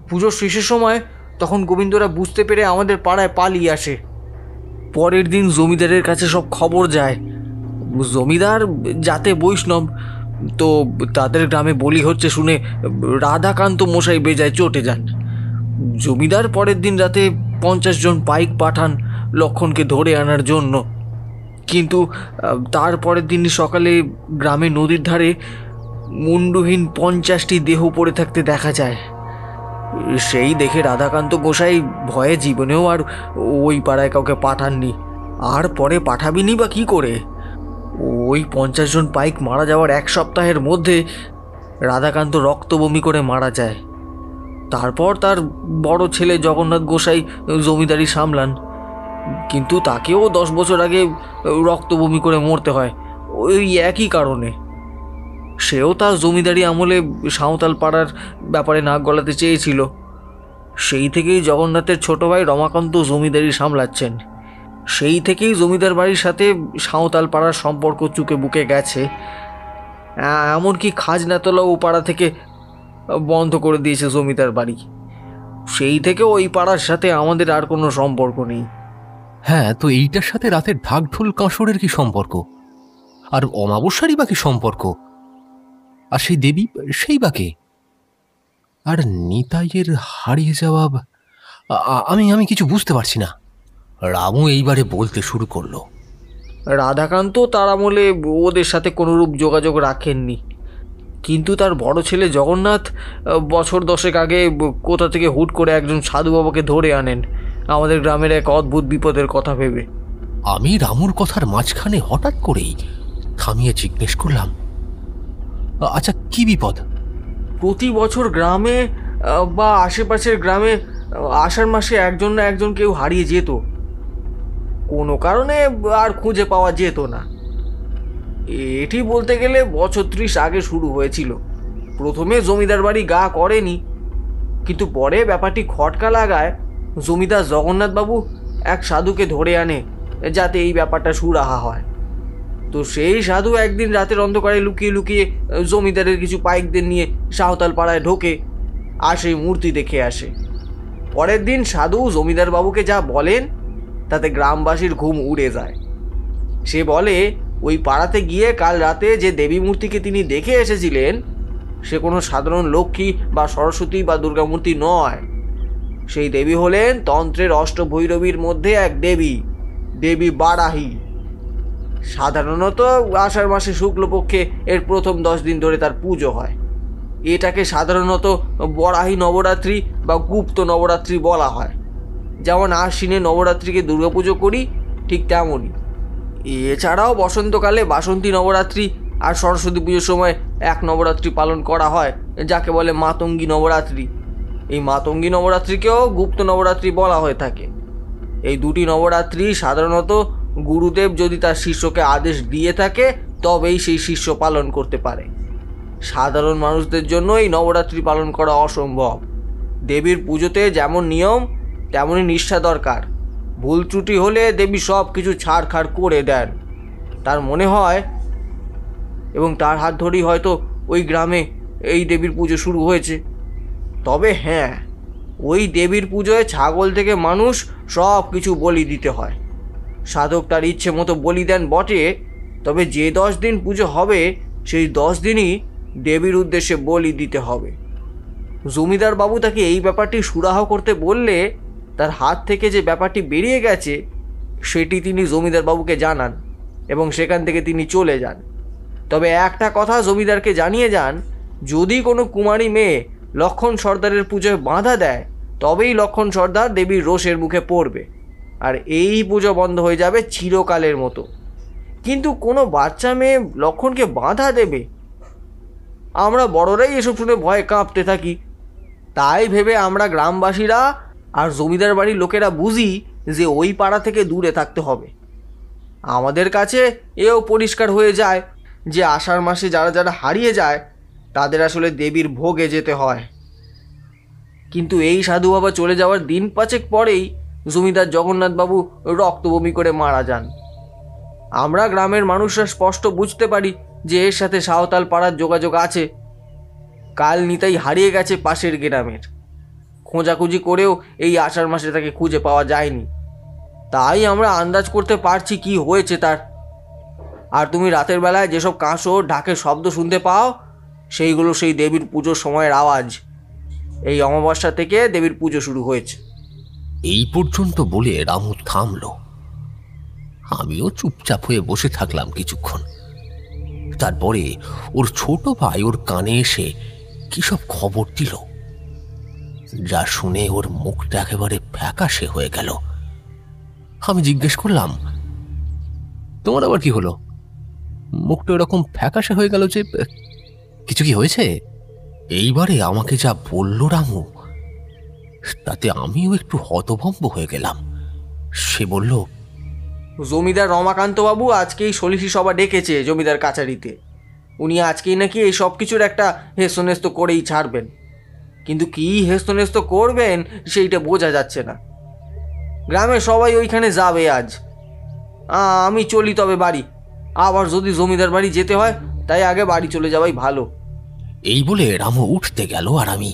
পুজোর শেষের সময় তখন গোবিন্দরা বুঝতে পেরে আমাদের পাড়ায় পালিয়ে আসে। পরের দিন জমিদারের কাছে সব খবর যায়। জমিদার যাতে বৈষ্ণব, তো তাদের গ্রামে বলি হচ্ছে শুনে রাধাকান্ত মশাই বেজায় চটে যান। জমিদার পরের দিন রাতে 50 জন পাইক পাঠান লক্ষণকে ধরে আনার জন্য, কিন্তু তার পরের দিন সকালে গ্রামে নদীর ধারে মুন্ডুহীন 50টি দেহ পড়ে থাকতে দেখা যায়। সেই দেখে রাধাকান্ত গোসাই ভয়ে জীবনেও আর ওই পাড়ায় কাউকে পাঠাননি, আর পরে পাঠাবিনি বা কী করে। ওই 50 জন পাইক মারা যাওয়ার 1 সপ্তাহের মধ্যে রাধাকান্ত রক্ত বমি করে মারা যায়। তারপর তার বড় ছেলে জগন্নাথ গোসাই জমিদারি সামলান, কিন্তু তাকেও 10 বছর আগে রক্ত বমি করে মরতে হয় ওই একই কারণে। সেও তার জমিদারি আমলে সাঁওতাল পাড়ার ব্যাপারে নাক গলাতে চেয়েছিল। সেই থেকেই জগন্নাথের ছোট ভাই রমাকান্ত জমিদারি সামলাচ্ছেন। সেই থেকেই জমিদার বাড়ির সাথে সাঁওতাল পাড়ার সম্পর্ক চুকে বুকে গেছে। এমনকি খাজনা তোলা ও পাড়া থেকে বন্ধ করে দিয়েছে জমিদার বাড়ি। সেই থেকে ওই পাড়ার সাথে আমাদের আর কোনো সম্পর্ক নেই। হ্যাঁ, তো এইটার সাথে রাতের ঢাকঢোল কাঁসরের কি সম্পর্ক? আর অমাবস্যারই বা কি সম্পর্ক? আর সেই দেবী, সেই বা কে? আর নিতাইয়ের হারিয়ে যাওয়া, আমি কিছু বুঝতে পারছি না। রামু এইবারে বলতে শুরু করলো। রাধাকান্ত তার আমলে ওদের সাথে কোনোরূপ যোগাযোগ রাখেননি, কিন্তু তার বড় ছেলে জগন্নাথ বছর 10 আগে কোথা থেকে হুট করে একজন সাধু বাবাকে ধরে আনেন আমাদের গ্রামের এক অদ্ভুত বিপদের কথা ভেবে। আমি রামুর কথার মাঝখানে হঠাৎ করেই থামিয়ে জিজ্ঞেস করলাম, আচ্ছা কি বিপদ? প্রতি বছর গ্রামে বা আশেপাশের গ্রামে আষাঢ় মাসে একজন না একজন কেউ হারিয়ে যেত, কোনো কারণে আর খুঁজে পাওয়া যেত না। এটি বলতে গেলে বছর 30 আগে শুরু হয়েছিল। প্রথমে জমিদার বাড়ি গা করেনি, কিন্তু পরে ব্যাপারটি খটকা লাগায় জমিদার জগন্নাথবাবু এক সাধুকে ধরে আনে যাতে এই ব্যাপারটা সুরাহা হয়। তো সেই সাধু একদিন রাতের অন্ধকারে লুকিয়ে লুকিয়ে জমিদারের কিছু পাইকদের নিয়ে সাঁওতাল পাড়ায় ঢোকে, আর সেই মূর্তি দেখে আসে। পরের দিন সাধু জমিদার বাবুকে যা বলেন তাতে গ্রামবাসীর ঘুম উড়ে যায়। সে বলে ওই পাড়াতে গিয়ে কাল রাতে যে দেবী মূর্তিকে তিনি দেখে এসেছিলেন সে কোনো সাধারণ লক্ষ্মী বা সরস্বতী বা দুর্গা মূর্তি নয়। সেই দেবী হলেন তন্ত্রের অষ্টভৈরবীর মধ্যে এক দেবী, দেবী বারাহী। সাধারণত আষাঢ় মাসে শুক্লপক্ষে এর প্রথম 10 দিন ধরে তার পুজো হয়। এটাকে সাধারণত বরাহী নবরাত্রি বা গুপ্ত নবরাত্রি বলা হয়। যেমন আশ্বিনে নবরাত্রিকে দুর্গাপুজো করি ঠিক তেমনই। এছাড়াও বসন্তকালে বাসন্তী নবরাত্রি আর সরস্বতী পুজোর সময় এক নবরাত্রি পালন করা হয় যাকে বলে মাতঙ্গী নবরাত্রি। এই মাতঙ্গী নবরাত্রিকেও গুপ্ত নবরাত্রি বলা হয়ে থাকে। এই দুটি নবরাত্রি সাধারণত গুরুদেব যদি তার শিষ্যকে আদেশ দিয়ে থাকে তবেই সেই শিষ্য পালন করতে পারে। সাধারণ মানুষদের জন্য এই নবরাত্রি পালন করা অসম্ভব। দেবীর পুজোতে যেমন নিয়ম তেমনই নিষ্ঠা দরকার। ভুল ত্রুটি হলে দেবী সব কিছু ছাড়খাড় করে দেন। তার মনে হয়, এবং তার হাত ধরেই হয়তো ওই গ্রামে এই দেবীর পুজো শুরু হয়েছে। তবে হ্যাঁ, ওই দেবীর পুজোয় ছাগল থেকে মানুষ সব কিছু বলি দিতে হয়। সাধক তার ইচ্ছে মতো বলি দেন বটে, তবে যে 10 দিন পুজো হবে সেই 10 দিনই দেবীর উদ্দেশ্যে বলি দিতে হবে। জমিদার বাবু তাকে এই ব্যাপারটি সুরাহা করতে বললে তার হাত থেকে যে ব্যাপারটি বেরিয়ে গেছে সেটি তিনি জমিদার বাবুকে জানান এবং সেখান থেকে তিনি চলে যান। তবে একটা কথা জমিদারকে জানিয়ে যান, যদি কোনো কুমারী মেয়ে লক্ষণ সর্দারের পুজোয় বাধা দেয় তবেই লক্ষণ সর্দার দেবীর রোষের মুখে পড়বে, আর এই পুজো বন্ধ হয়ে যাবে চিরকালের মতো। কিন্তু কোনো বাচ্চা মেয়ে লক্ষণকে বাধা দেবে? আমরা বড়রাই এসব শুনে ভয়ে কাঁপতে থাকি। তাই ভেবে আমরা গ্রামবাসীরা আর জমিদার বাড়ির লোকেরা বুঝি যে ওই পাড়া থেকে দূরে থাকতে হবে। আমাদের কাছে এও পরিষ্কার হয়ে যায় যে আষাঢ় মাসে যারা যারা হারিয়ে যায় তাদের আসলে দেবীর ভোগে যেতে হয়। কিন্তু এই সাধু বাবা চলে যাওয়ার দিন 5 পরেই জমিদার জগন্নাথবাবু রক্তবমি করে মারা যান। আমরা গ্রামের মানুষরা স্পষ্ট বুঝতে পারি যে এর সাথে সাঁওতাল পাড়ার যোগাযোগ আছে। কাল নিতাই হারিয়ে গেছে পাশের গ্রামের। খোঁজাখুঁজি করেও এই আষাঢ় মাসে তাকে খুঁজে পাওয়া যায়নি। তাই আমরা আন্দাজ করতে পারছি কি হয়েছে তার। আর তুমি রাতের বেলায় যেসব কাঁসর ঢাকের শব্দ শুনতে পাও সেইগুলো সেই দেবীর পুজোর সময়ের আওয়াজ। এই অমাবস্যা থেকে দেবীর পুজো শুরু হয়েছে। এই পর্যন্ত বলে রামু থামল। আমিও চুপচাপ হয়ে বসে থাকলাম কিছুক্ষণ। তারপরে ওর ছোট ভাই ওর কানে এসে কি সব খবর দিল, যা শুনে ওর মুখটা একেবারে ফ্যাকাশে হয়ে গেল। আমি জিজ্ঞেস করলাম, তোমার আবার কি হলো? মুখটা এরকম ফ্যাকাশে হয়ে গেল যে, কিছু কি হয়েছে? এইবারে আমাকে যা বলল রামু তাতে আমিও একটু হতভম্ব হয়ে গেলাম। সে বলল, জমিদার রমাকান্তবাবু আজকেই সলিসি সভা ডেকেছে জমিদার কাছারিতে। উনি আজকেই নাকি এই সব কিছুর একটা হেস্তনেস্ত করেই ছাড়বেন, কিন্তু কি হেস্তনেস্ত করবেন সেইটা বোঝা যাচ্ছে না। গ্রামে সবাই ওইখানে যাবে আজ। আমি চলি তবে বাড়ি। আবার যদি জমিদার বাড়ি যেতে হয় তাই আগে বাড়ি চলে যাওয়াই ভালো। এই বলে রামু উঠতে গেল আর আমি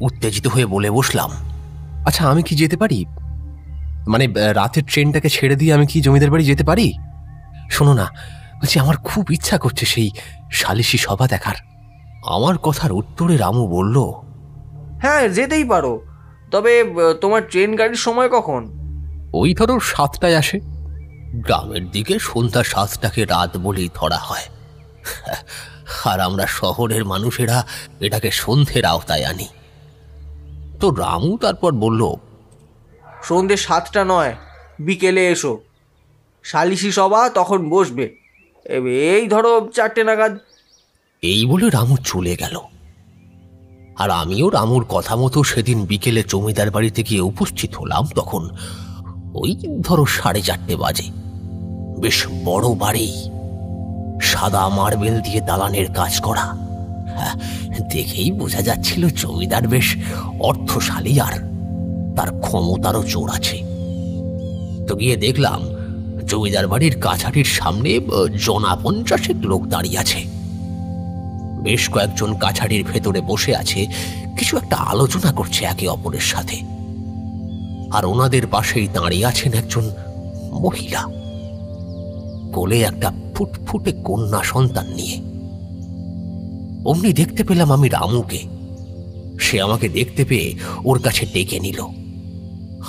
উত্তেজিত হয়ে বলে বসলাম, আচ্ছা, আমি কি যেতে পারি? মানে রাতের ট্রেনটাকে ছেড়ে দিয়ে আমি কি জমিদার বাড়ি যেতে পারি? শোনো না, বলছি আমার খুব ইচ্ছা করছে সেই সালিশি সভা দেখার। আমার কথার উত্তরে রামু বলল, হ্যাঁ, যেতেই পারো, তবে তোমার ট্রেন গাড়ির সময় কখন? ওই ধরো 7টায় আসে। গ্রামের দিকে সন্ধ্যা 7টাকে রাত বলেই ধরা হয়, আর আমরা শহরের মানুষেরা এটাকে সন্ধ্যের আওতায় আনি। তো রামু তারপর বলল, সন্ধ্যে 7টা নয়, বিকেলে এসো। সালিশি সভা তখন বসবে, এই ধরো 4টে নাগাদ। এই বলে রামু চলে গেল। আর আমিও রামুর কথা মতো সেদিন বিকেলে জমিদার বাড়িতে গিয়ে উপস্থিত হলাম। তখন ওই ধরো 4:30 বাজে। বেশ বড় বাড়ি, সাদা মার্বেল দিয়ে দালানের কাজ করা। দেখেই বোঝা যাচ্ছিল জমিদার বেশ অর্থশালী, আর তার ক্ষমতারও জোর আছে। তো গিয়ে দেখলাম জমিদার বাড়ির কাছারির সামনে 50 লোক দাঁড়িয়ে আছে। বেশ কয়েকজন কাছারির ভেতরে বসে আছে, কিছু একটা আলোচনা করছে একে অপরের সাথে। আর ওনাদের পাশেই দাঁড়িয়ে আছেন একজন মহিলা, কোলে একটা ফুটফুটে কন্যা সন্তান নিয়ে। অমনি দেখতে পেলাম আমি রামুকে। সে আমাকে দেখতে পেয়ে ওর কাছে ডেকে নিল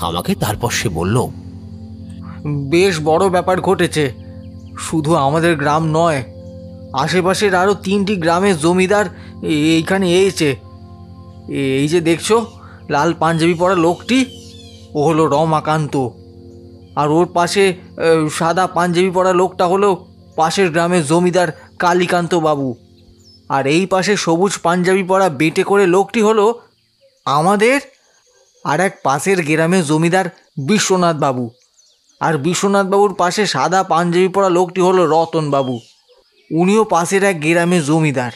আমাকে। তারপর সে বলল, বেশ বড় ব্যাপার ঘটেছে। শুধু আমাদের গ্রাম নয়, আশেপাশের আরও 3টি গ্রামের জমিদার এইখানে এসেছে। এই যে দেখছো লাল পাঞ্জাবি পরা লোকটি, ও হলো রমাকান্ত। আর ওর পাশে সাদা পাঞ্জাবি পরা লোকটা হলো পাশের গ্রামের জমিদার কালীকান্ত বাবু। আর এই পাশে সবুজ পাঞ্জাবি পরা বেটে করে লোকটি হলো আমাদের আর এক পাশের গ্রামের জমিদার বিশ্বনাথ বাবু। আর বিশ্বনাথ বাবুর পাশে সাদা পাঞ্জাবি পরা লোকটি হলো রতন বাবু, উনিও পাশের এক গ্রামের জমিদার।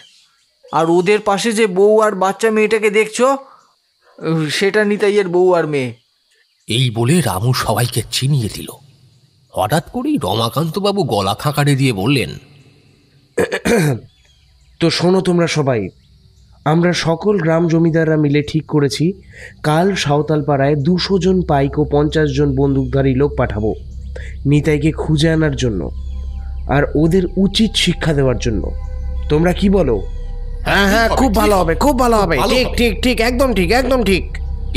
আর ওদের পাশে যে বউ আর বাচ্চা মেয়েটাকে দেখছো, সেটা নিতাইয়ের বউ আর মেয়ে। এই বলে রামু সবাইকে চিনিয়ে দিল। হঠাৎ করেই রমাকান্তবাবু গলা খাঁকারে দিয়ে বললেন, তো শোনো তোমরা সবাই, আমরা সকল গ্রাম জমিদাররা মিলে ঠিক করেছি কাল সাঁওতালপাড়ায় 200 জন পাইক ও 50 জন বন্দুকধারী লোক পাঠাবো নিতাইকে খুঁজে আনার জন্য আর ওদের উচিত শিক্ষা দেওয়ার জন্য। তোমরা কি বলো? হ্যাঁ হ্যাঁ, খুব ভালো হবে, খুব ভালো হবে। ঠিক ঠিক ঠিক, একদম ঠিক, একদম ঠিক।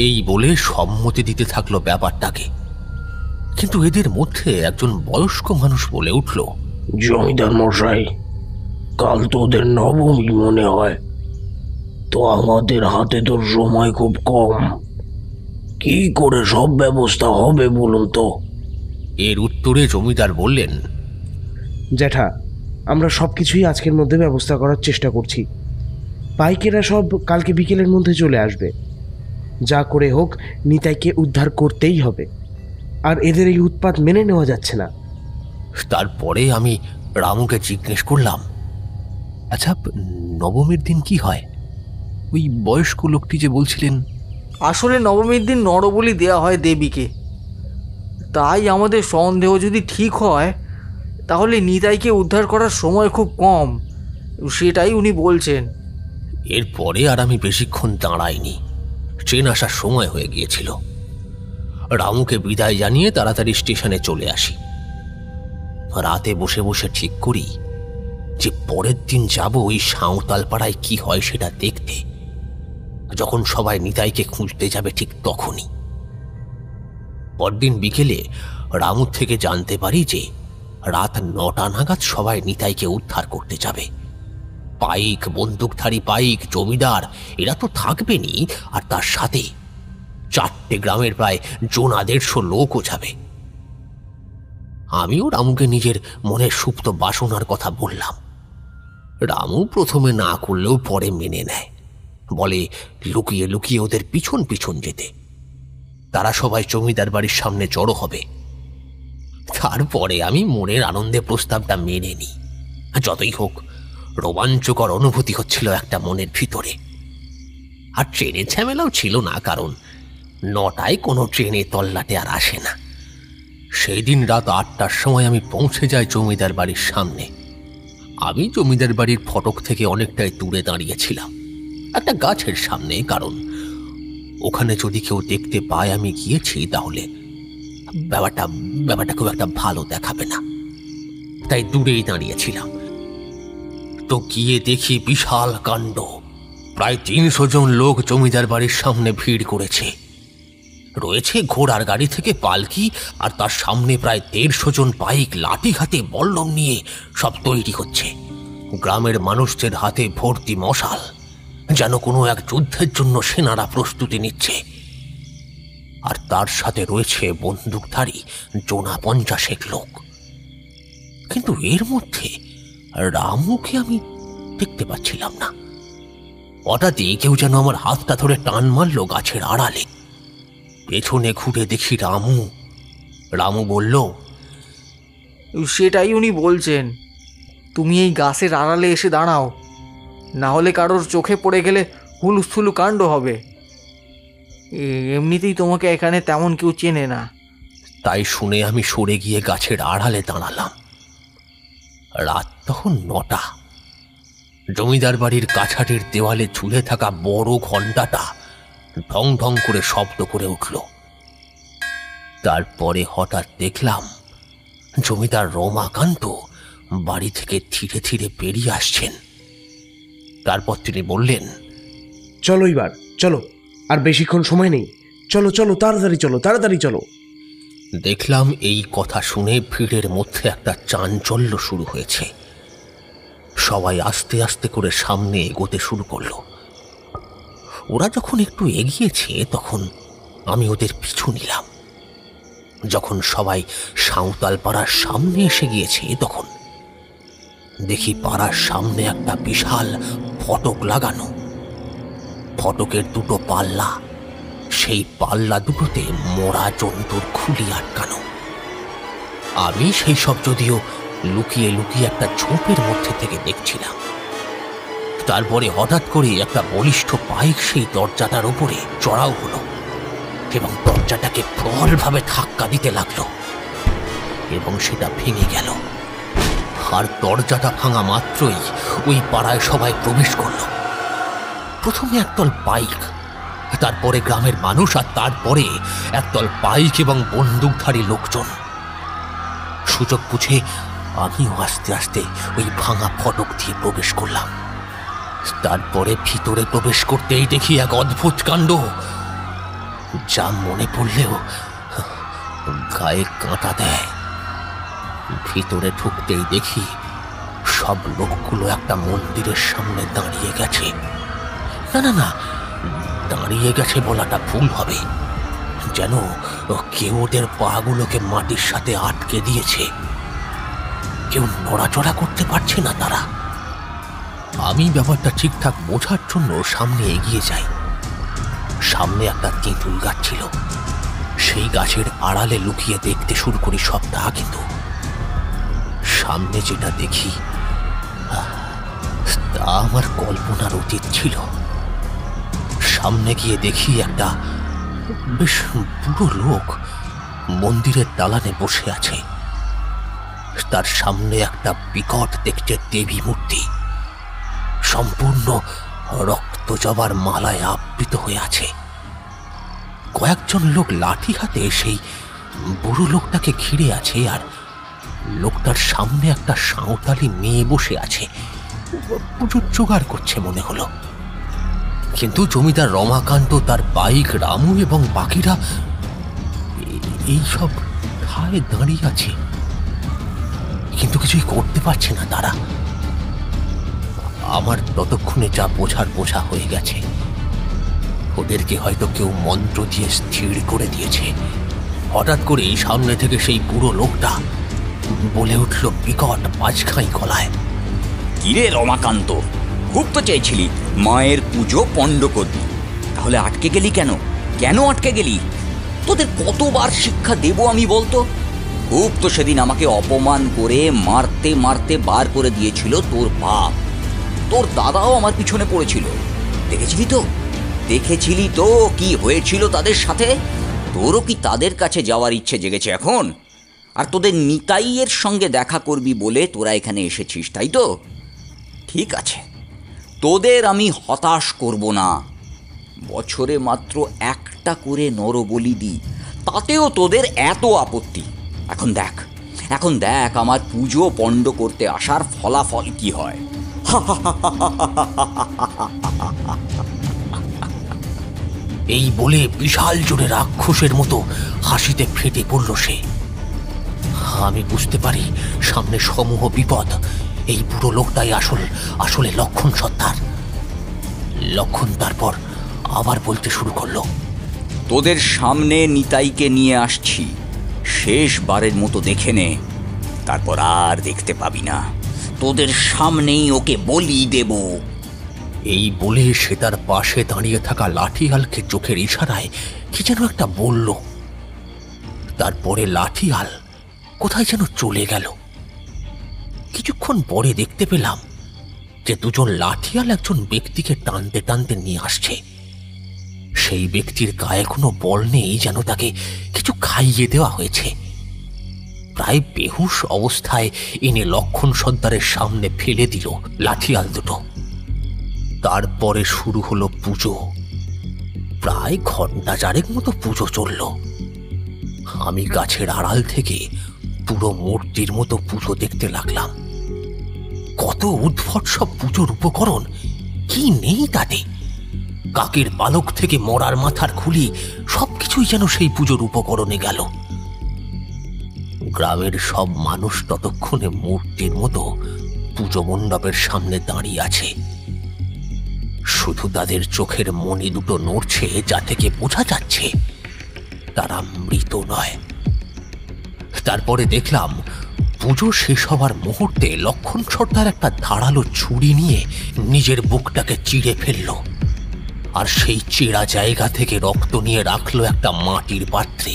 এই বলে সম্মতি দিতে থাকলো ব্যাপারটাকে। কিন্তু এদের মধ্যে একজন বয়স্ক মানুষ বলে উঠল, জমিদার মশাই, কাল তো ওদের নবমী মনে হয়, তো আমাদের হাতে তো সময় খুব কম। কি করে সব ব্যবস্থা হবে বলুন তো? এর উত্তরে জমিদার বললেন, জ্যাঠা, আমরা সব কিছুই আজকের মধ্যে ব্যবস্থা করার চেষ্টা করছি। পাইকেরা সব কালকে বিকেলের মধ্যে চলে আসবে। যা করে হোক নিতাইকে উদ্ধার করতেই হবে, আর এদের এই উৎপাত মেনে নেওয়া যাচ্ছে না। তারপরে আমি রামুকে জিজ্ঞেস করলাম, আচ্ছা নবমীর দিন কি হয়? ওই বয়স্ক লোকটি যে বলছিলেন। আসলে নবমীর দিন নরবলি দেওয়া হয় দেবীকে। তাই আমাদের সন্দেহ যদি ঠিক হয়, তাহলে নিতাইকে উদ্ধার করার সময় খুব কম, সেটাই উনি বলছেন। এরপরে আর আমি বেশিক্ষণ দাঁড়াইনি, ট্রেন আসার সময় হয়ে গিয়েছিল। রামুকে বিদায় জানিয়ে তাড়াতাড়ি স্টেশনে চলে আসি। রাতে বসে বসে ঠিক করি যে পরের দিন যাব ওই সাঁওতালপাড়ায় কি হয় সেটা দেখতে। যখন সবাই নিতাইকে খুঁজতে যাবে ঠিক তখনই। পরদিন বিকেলে রামুর থেকে জানতে পারি যে রাত 9টা নাগাদ সবাই নিতাইকে উদ্ধার করতে যাবে। পাইক, বন্দুকধারী পাইক, জমিদার এরা তো থাকবেনি, আর তার সাথে 4টে গ্রামের প্রায় 150 লোকও যাবে। আমিও রামুকে নিজের মনের সুপ্ত বাসনার কথা বললাম। রামু প্রথমে না করলেও পরে মেনে নেয়, বলে লুকিয়ে লুকিয়ে ওদের পিছন পিছন যেতে। তারা সবাই জমিদার বাড়ির সামনে জড়ো হবে। তারপরে আমি মনের আনন্দে প্রস্তাবটা মেনে নিই। যতই হোক রোমাঞ্চকর অনুভূতি হচ্ছিল একটা মনের ভিতরে। আর ট্রেনের ঝামেলাও ছিল না, কারণ 9টায় কোনো ট্রেনে তল্লাটে আর আসে না। সেই দিন রাত 8টার সময় আমি পৌঁছে যাই জমিদার বাড়ির সামনে। আমি জমিদার বাড়ির ফটক থেকে অনেকটাই দূরে দাঁড়িয়েছিলাম, একটা গাছের সামনে, কারণ ওখানে যদি কেউ দেখতে পায় আমি গিয়েছি, তাহলে ব্যাপারটা খুব একটা ভালো দেখাবে না। তাই দূরেই দাঁড়িয়েছিলাম। তো গিয়ে দেখি বিশাল কাণ্ড। প্রায় 300 জন লোক জমিদার বাড়ির সামনে ভিড় করেছে। রয়েছে ঘোড়ার গাড়ি থেকে পালকি, আর তার সামনে প্রায় 150 জন পাইক লাঠি হাতে বল্লম নিয়ে সব তৈরি হচ্ছে। গ্রামের মানুষদের হাতে ভর্তি মশাল, যেন কোনো এক যুদ্ধের জন্য সেনারা প্রস্তুতি নিচ্ছে। আর তার সাথে রয়েছে বন্দুকধারী 50 লোক। কিন্তু এর মধ্যে রামুকে আমি দেখতে পাচ্ছিলাম না। হঠাৎই কেউ যেন আমার হাতটা ধরে টান মারল গাছের আড়ালে। পেছনে ঘুরে দেখি রামু বলল, সেটাই উনি বলছেন, তুমি এই গাছের আড়ালে এসে দাঁড়াও, না হলে কারোর চোখে পড়ে গেলে হুলুস্থুলু কাণ্ড হবে। এমনিতেই তোমাকে এখানে তেমন কেউ চেনে না। তাই শুনে আমি সরে গিয়ে গাছের আড়ালে দাঁড়ালাম। রাত তখন 9টা। জমিদার বাড়ির কাছাটের দেওয়ালে ঝুলে থাকা বড় ঘণ্টাটা ঢং ঢং করে শব্দ করে উঠল। তারপরে হঠাৎ দেখলাম জমিদার রমাকান্ত বাড়ি থেকে ধীরে ধীরে বেরিয়ে আসছেন। তারপর তিনি বললেন, চলো এবার, চলো, আর বেশিক্ষণ সময় নেই, চলো চলো, তাড়াতাড়ি চলো, তাড়াতাড়ি চলো। দেখলাম এই কথা শুনে ভিড়ের মধ্যে একটা চাঞ্চল্য শুরু হয়েছে। সবাই আস্তে আস্তে করে সামনে এগোতে শুরু করলো। ওরা যখন একটু এগিয়েছে তখন আমি ওদের পিছু নিলাম। যখন সবাই সাঁওতাল পাড়ার সামনে এসে গিয়েছে তখন দেখি পাড়ার সামনে একটা বিশাল ফটক লাগানো। ফটকের 2টো পাল্লা, সেই পাল্লা দুটোতে মরা জন্তুর খুলি আটকানো। আমি সেই সব যদিও লুকিয়ে লুকিয়ে একটা ঝোপের মধ্যে থেকে দেখছিলাম। তারপরে হঠাৎ করে একটা বলিষ্ঠ পাইক সেই দরজাটার উপরে চড়াও হলো এবং দরজাটাকে প্রবলভাবে ধাক্কা দিতে লাগলো এবং সেটা ভেঙে গেল। আর দরজাটা ভাঙা মাত্রই ওই পাড়ায় সবাই প্রবেশ করলো। প্রথমে একদল পাইক, তারপরে গ্রামের মানুষ, আর তারপরে একদল পাইক এবং বন্দুকধারী লোকজন। সুযোগ বুঝে আমিও আস্তে আস্তে ওই ভাঙা ফটক দিয়ে প্রবেশ করলাম। তারপরে ভিতরে প্রবেশ করতেই দেখি এক অদ্ভুত কাণ্ড, যা মনে পড়লেও গায়ে কাঁটা দেয়। ভিতরে ঢুকতেই দেখি সব লোকগুলো একটা মন্দিরের সামনে দাঁড়িয়ে গেছে। না, দাঁড়িয়ে গেছে বলাটা ভুল হবে, যেন কেউ ওদের পাগুলোকে মাটির সাথে আটকে দিয়েছে। কেউ নড়াচড়া করতে পারছে না তারা। আমি ব্যাপারটা ঠিকঠাক বোঝার জন্য সামনে এগিয়ে যাই। সামনে একটা তেঁতুল গাছ ছিল। সেই গাছের আড়ালে লুকিয়ে দেখতে শুরু করি সবটা, কিন্তু সামনে যেটা দেখি তা আমার কল্পনার অতীত ছিল। সামনে গিয়ে দেখি একটা বেশ বুড়ো লোক মন্দিরের দালানে বসে আছে। তার সামনে একটা বিকট দেখতে দেবী মূর্তি সম্পূর্ণ রক্ত জবার মালায় আবৃত হয়ে আছে। কয়েকজন লোক লাঠি হাতে সেই বুড়ো লোকটাকে ঘিরে আছে, আর লোকটার সামনে একটা সাঁওতালি মেয়ে বসে আছে, পুজোর জোগাড় করছে মনে হলো। কিন্তু জমিদার রমাকান্ত, তার পাইক রামু এবং বাকিরা এইসব ঠায় দাঁড়িয়ে আছে, কিন্তু কিছুই করতে পারছে না তারা। আমার ততক্ষণে যা বোঝা হয়ে গেছে, ওদেরকে হয়তো কেউ মন্ত্র দিয়ে স্থির করে দিয়েছে। হঠাৎ করে সামনে থেকে সেই বুড়ো লোকটা বলে উঠল বিকট বাজখাই গলায়, কিরে রমাকান্ত, খুব তো চেয়েছিলি মায়ের পুজো পণ্ড করবি, তাহলে আটকে গেলি কেন? কেন আটকে গেলি? তোদের কতবার শিক্ষা দেব আমি বলতো? খুব তো সেদিন আমাকে অপমান করে মারতে মারতে বার করে দিয়েছিল তোর বাপ। তোর দাদাও আমার পিছনে পড়েছিল। দেখেছিলি তো কি হয়েছিল তাদের সাথে? তোরও কি তাদের কাছে যাওয়ার ইচ্ছে জেগেছে এখন? আর তোদের নিতাইয়ের সঙ্গে দেখা করবি বলে তোরা এখানে এসেছিস, তাই তো? ঠিক আছে, তোদের আমি হতাশ করব না। বছরে মাত্র একটা করে নরবলি দিই, তাতেও তোদের এত আপত্তি। এখন দেখ আমার পুজো পণ্ড করতে আসার ফলাফল কি হয়। এই বলে বিশাল জোরে রাক্ষসের মতো হাসিতে ফেটে পড়ল সে। আমি বুঝতে পারি সামনে সমূহ বিপদ। এই বুড়ো লোকটাই আসলে লক্ষণ সত্তার। লক্ষণ তারপর আবার বলতে শুরু করলো, তোদের সামনে নিতাইকে নিয়ে আসছি, শেষবারের মতো দেখে নে, তারপর আর দেখতে পাবি না। তোদের সামনেই ওকে বলি দেব। এই বলে সে তার পাশে দাঁড়িয়ে থাকা লাঠিয়ালকে চোখের ইশারায় কি যেন একটা বলল। তারপরে লাঠিয়াল কোথায় যেন চলে গেল। কিছুক্ষণ পরে দেখতে পেলাম যে দুজন লাঠিয়াল একজন ব্যক্তিকে টানতে টানতে নিয়ে আসছে। সেই ব্যক্তির গায়ে কোনো বল নেই, যেন তাকে কিছু খাইয়ে দেওয়া হয়েছে। প্রায় বেহুশ অবস্থায় এনে লক্ষণ সর্দারের সামনে ফেলে দিল লাঠিয়াল দুটো। তারপরে শুরু হলো পুজো। প্রায় ঘন্টা চারেক মতো পুজো চলল। আমি গাছের আড়াল থেকে পুরো মূর্তির মতো পুজো দেখতে লাগলাম। কত উদ্ভট সব পুজোর উপকরণ, কি নেই তাতে। কাকের পালক থেকে মরার মাথার খুলি সবকিছুই যেন সেই পুজোর উপকরণে গেল। গ্রামের সব মানুষ ততক্ষণে মূর্তির মতো পুজো মণ্ডপের সামনে দাঁড়িয়ে আছে। শুধু তাদের চোখের মণি দুটো নড়ছে, যা থেকে বোঝা যাচ্ছে তারা মৃত নয়। তারপরে দেখলাম পুজো শেষ হবার মুহূর্তে লক্ষণ সর্দার একটা ধারালো ছুরি নিয়ে নিজের বুকটাকে চিড়ে ফেলল, আর সেই চেরা জায়গা থেকে রক্ত নিয়ে রাখলো একটা মাটির পাত্রে।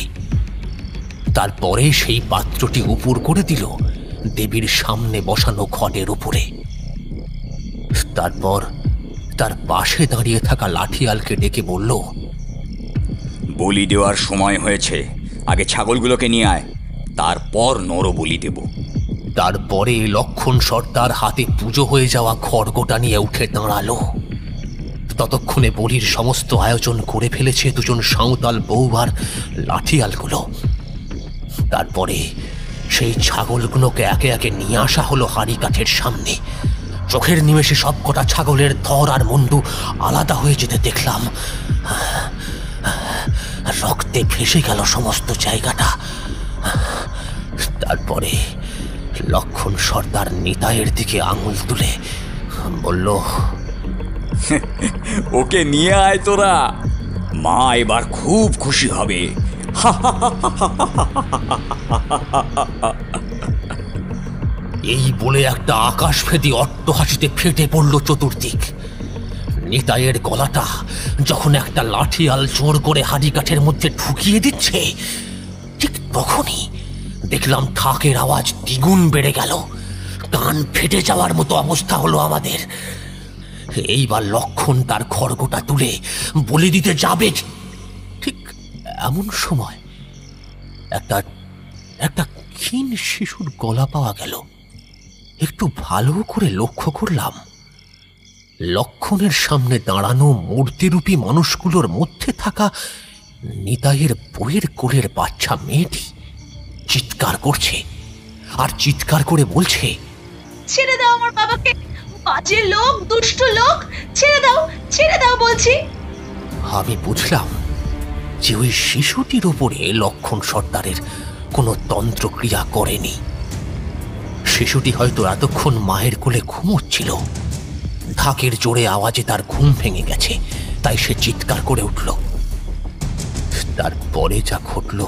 তারপরে সেই পাত্রটি উপর করে দিল দেবীর সামনে বসানো খড়ের উপরে। তারপর তার পাশে দাঁড়িয়ে থাকা লাঠিয়ালকে ডেকে বলল, বলি দেওয়ার সময় হয়েছে, আগে ছাগলগুলোকে নিয়ে আয়, তারপর নরবলি দেব। তারপরে লক্ষণ সর্দার হাতে পুজো হয়ে যাওয়া খড়গোটা নিয়ে উঠে দাঁড়ালো। ততক্ষণে বলির সমস্ত আয়োজন করে ফেলেছে দুজন সাঁওতাল বৌভার লাঠিয়ালগুলো। তারপরে সেই ছাগলগুলোকে একে একে নিয়ে আসা হলো হাড়ি কাঠের সামনে। চোখের নিমেষে সবকটা ছাগলের ধর আর মুন্ডু আলাদা হয়ে যেতে দেখলাম। রক্তে ভেসে গেল সমস্ত জায়গাটা। তারপরে লক্ষণ সর্দার নিতাইয়ের দিকে আঙুল তুলে বলল, ওকে নিয়ে আয় তোরা, মা এবার খুব খুশি হবে। এই বলে একটা আকাশভেদী অট্টহাসিতে ফেটে পড়ল চতুর্দিক। নিতাইয়ের গলাটা যখন একটা লাঠিয়াল জোর করে হাড়ি কাঠের মধ্যে ঢুকিয়ে দিচ্ছে, ঠিক তখনই দেখলাম ঠাকের আওয়াজ দ্বিগুণ বেড়ে গেল। কান ফেটে যাওয়ার মতো অবস্থা হলো আমাদের। এইবার লক্ষণ তার খড়গোটা তুলে বলি দিতে যাবে, ঠিক এমন সময় একটা ক্ষীণ শিশুর গলা পাওয়া গেল। একটু ভালো করে লক্ষ্য করলাম, লক্ষণের সামনে দাঁড়ানো মূর্তিরূপী মানুষগুলোর মধ্যে থাকা নিতাইয়ের বইয়ের কোলের বাচ্চা মেয়েটি চিৎকার করছে, আর চিৎকার করে বলছে, ছেড়ে দাও আমার বাবাকে, বাজে লোক, দুষ্ট লোক, ছেড়ে দাও বলছি। আমি বুঝলাম যে ওই শিশুটির উপরে লক্ষণ সর্দারের কোনো তন্ত্রক্রিয়া করেনি। শিশুটি হয়তো এতক্ষণ মায়ের কোলে ঘুমোচ্ছিল। ঢাকের জোরে আওয়াজে তার ঘুম ভেঙে গেছে, তাই সে চিৎকার করে উঠল। তারপরে যা ঘটল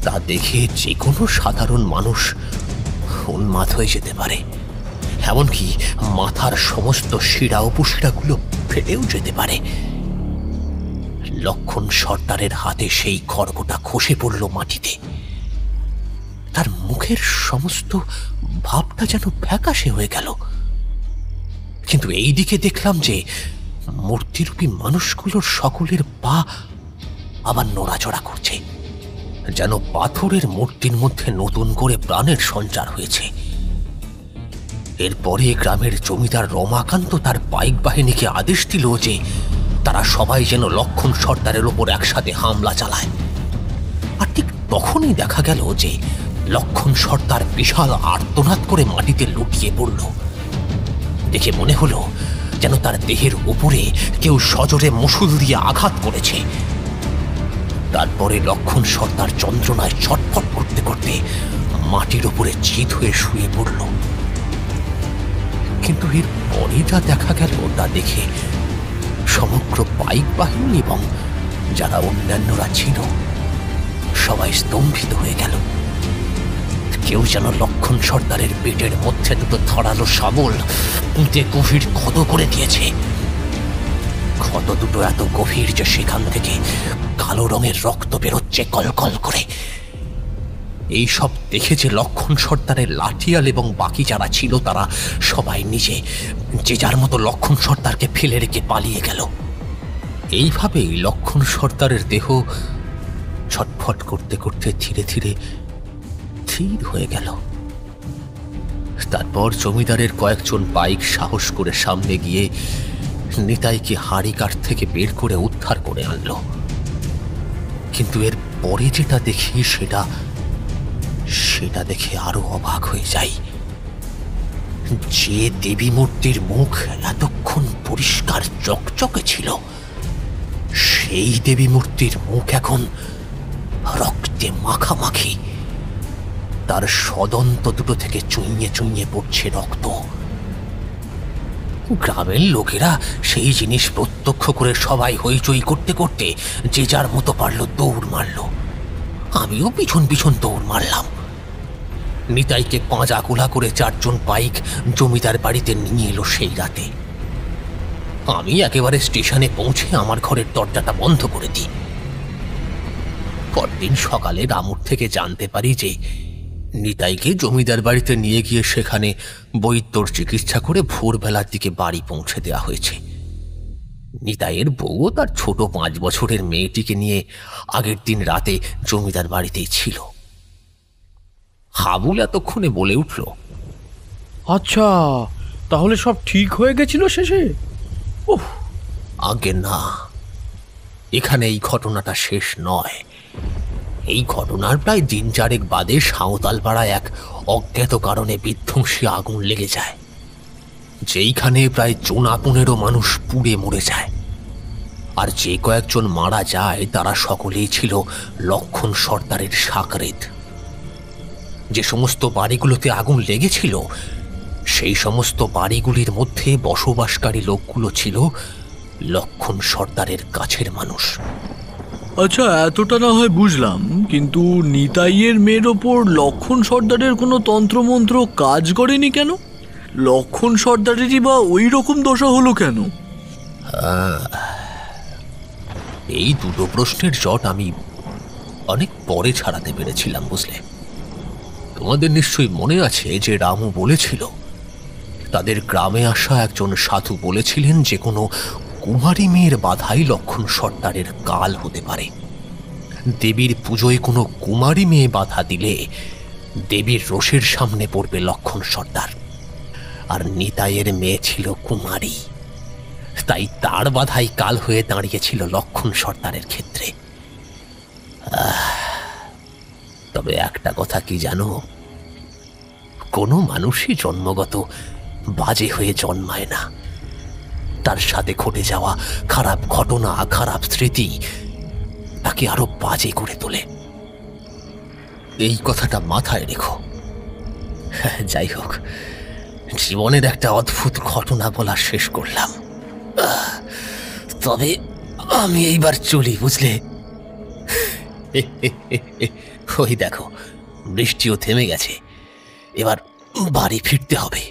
তা দেখে যে কোনো সাধারণ মানুষ উন্মাদ হয়ে যেতে পারে, এমনকি মাথার সমস্ত শিরা উপশিরাগুলো ফেটেও যেতে পারে। লক্ষণ সর্দারের হাতে সেই খড়গোটা খসে পড়ল মাটিতে। তার মুখের সমস্ত ভাবটা যেন ফ্যাকাশে হয়ে গেল। কিন্তু এই দিকে দেখলাম যে মূর্তিরূপী মানুষগুলোর সকলের পা আবার নড়াচড়া করছে, যেন পাথরের মূর্তির মধ্যে নতুন করে প্রাণের সঞ্চার হয়েছে। এরপরে গ্রামের জমিদার রমাকান্ত তার পাইক বাহিনীকে আদেশ দিল যে তারা সবাই যেন লক্ষণ সর্দারের ওপর একসাথে হামলা চালায়। আর ঠিক তখনই দেখা গেল যে লক্ষণ সর্দার বিশাল আর্তনাদ করে মাটিতে লুটিয়ে পড়ল। দেখে মনে হলো যেন তার দেহের উপরে কেউ সজোরে মুষুল দিয়ে আঘাত করেছে। তারপরে লক্ষণ সর্দার যন্ত্রণায় ছটফট করতে করতে মাটির উপরে চিত হয়ে শুয়ে পড়ল। কিন্তু এর পরে যা দেখা গেল তা দেখে সমগ্র পাইক বাহিনী এবং যারা অন্যান্যরা ছিল সবাই স্তম্ভিত হয়ে গেল। কেউ যেন লক্ষণ সর্দারের পেটের মধ্যে দুটো ধরালো শাবল পুঁতে গভীর ক্ষত করে দিয়েছে। ক্ষত দুটো এত গভীর যে সেখান থেকে কালো রঙের রক্ত বেরোচ্ছে কলকল করে। এই সব দেখে যে লক্ষণ সর্দারের লাঠিয়াল এবং বাকি যারা ছিল তারা সবাই নিজে যে যার মতো লক্ষণ সর্দারকে ফেলে রেখে পালিয়ে গেল। এইভাবেই লক্ষণ সর্দারের দেহ ছটফট করতে করতে ধীরে ধীরে স্থির হয়ে গেল। তারপর জমিদারের কয়েকজন পাইক সাহস করে সামনে গিয়ে নিতাইকে হাড়ি কাঠ থেকে বের করে উদ্ধার করে আনলো। কিন্তু এর পরে যেটা দেখি সেটা দেখে আরো অবাক হয়ে যাই। যে দেবী মূর্তির মুখ এতক্ষণ পরিষ্কার চকচকে ছিল, সেই দেবী মূর্তির মুখ এখন রক্তে মাখামাখি। তার সদন্ত দুটো থেকে চুইয়ে চুইয়ে পড়ছে রক্ত। গ্রামের লোকেরা সেই জিনিস প্রত্যক্ষ করে সবাই হইচই করতে করতে যে যার মতো পারল দৌড় মারল। আমিও পিছন পিছন দৌড় মারলাম। নিতাইকে পাঁজা কোলা করে 4 জন পাইক জমিদার বাড়িতে নিয়ে এলো সেই রাতে। আমি একেবারে স্টেশনে পৌঁছে আমার ঘরের দরজাটা বন্ধ করে দিই। পরদিন সকালে রামুর থেকে জানতে পারি যে নিতাইকে জমিদার বাড়িতে নিয়ে গিয়ে সেখানে বৈদ্যর চিকিৎসা করে ভোরবেলার দিকে বাড়ি পৌঁছে দেওয়া হয়েছে। নিতাইয়ের বউ তার ছোট 5 বছরের মেয়েটিকে নিয়ে আগের দিন রাতে জমিদার বাড়িতেই ছিল। হাবুল এতক্ষণে বলে উঠল, আচ্ছা, তাহলে সব ঠিক হয়ে গেছিল শেষে? উফ, আগে না, এখানে এই ঘটনাটা শেষ নয়। এই ঘটনার প্রায় 3-4 বাদে সাঁওতালপাড়ায় এক অজ্ঞাত কারণে বিধ্বংসী আগুন লেগে যায়, যেইখানে প্রায় 14 মানুষ পুড়ে মরে যায়। আর যে কয়েকজন মারা যায় তারা সকলেই ছিল লক্ষণ সর্দারের সাকরেদ। যে সমস্ত বাড়িগুলোতে আগুন লেগেছিল সেই সমস্ত বাড়িগুলির মধ্যে বসবাসকারী লোকগুলো ছিল লক্ষণ সর্দারের কাছের মানুষ। আচ্ছা, এতটা না হয় বুঝলাম, কিন্তু নিতাইয়ের মেয়ের ওপর লক্ষণ সর্দারের কোনো তন্ত্রমন্ত্র কাজ করেনি কেন? লক্ষণ সর্দারেরই বা ওই রকম দশা হলো কেন? এই দুটো প্রশ্নের জট আমি অনেক পরে ছাড়াতে পেরেছিলাম, বুঝলে। তোমাদের নিশ্চয়ই মনে আছে যে রামু বলেছিল তাদের গ্রামে আসা একজন সাধু বলেছিলেন যে কোনো কুমারী মেয়ের বাধাই লক্ষণ সর্দারের কাল হতে পারে। দেবীর পুজোয় কোনো কুমারী মেয়ে বাধা দিলে দেবীর রোষের সামনে পড়বে লক্ষণ সর্দার। আর নিতাইয়ের মেয়ে ছিল কুমারী, তাই তার বাধাই কাল হয়ে দাঁড়িয়েছিল লক্ষণ সর্দারের ক্ষেত্রে। তবে একটা কথা কি জানো, কোনো মানুষই জন্মগত বাজে হয়ে জন্মায় না। তার সাথে ঘটে যাওয়া খারাপ ঘটনা, খারাপ স্মৃতি তাকে আরো বাজে করে তোলে। এই কথাটা মাথায় রেখো। যাই হোক, জীবনের একটা অদ্ভুত ঘটনা বলা শেষ করলাম। তবে আমি এইবার চলি, বুঝলে। ওই দেখো, বৃষ্টিও থেমে গেছে, এবার বাড়ি ফিরতে হবে।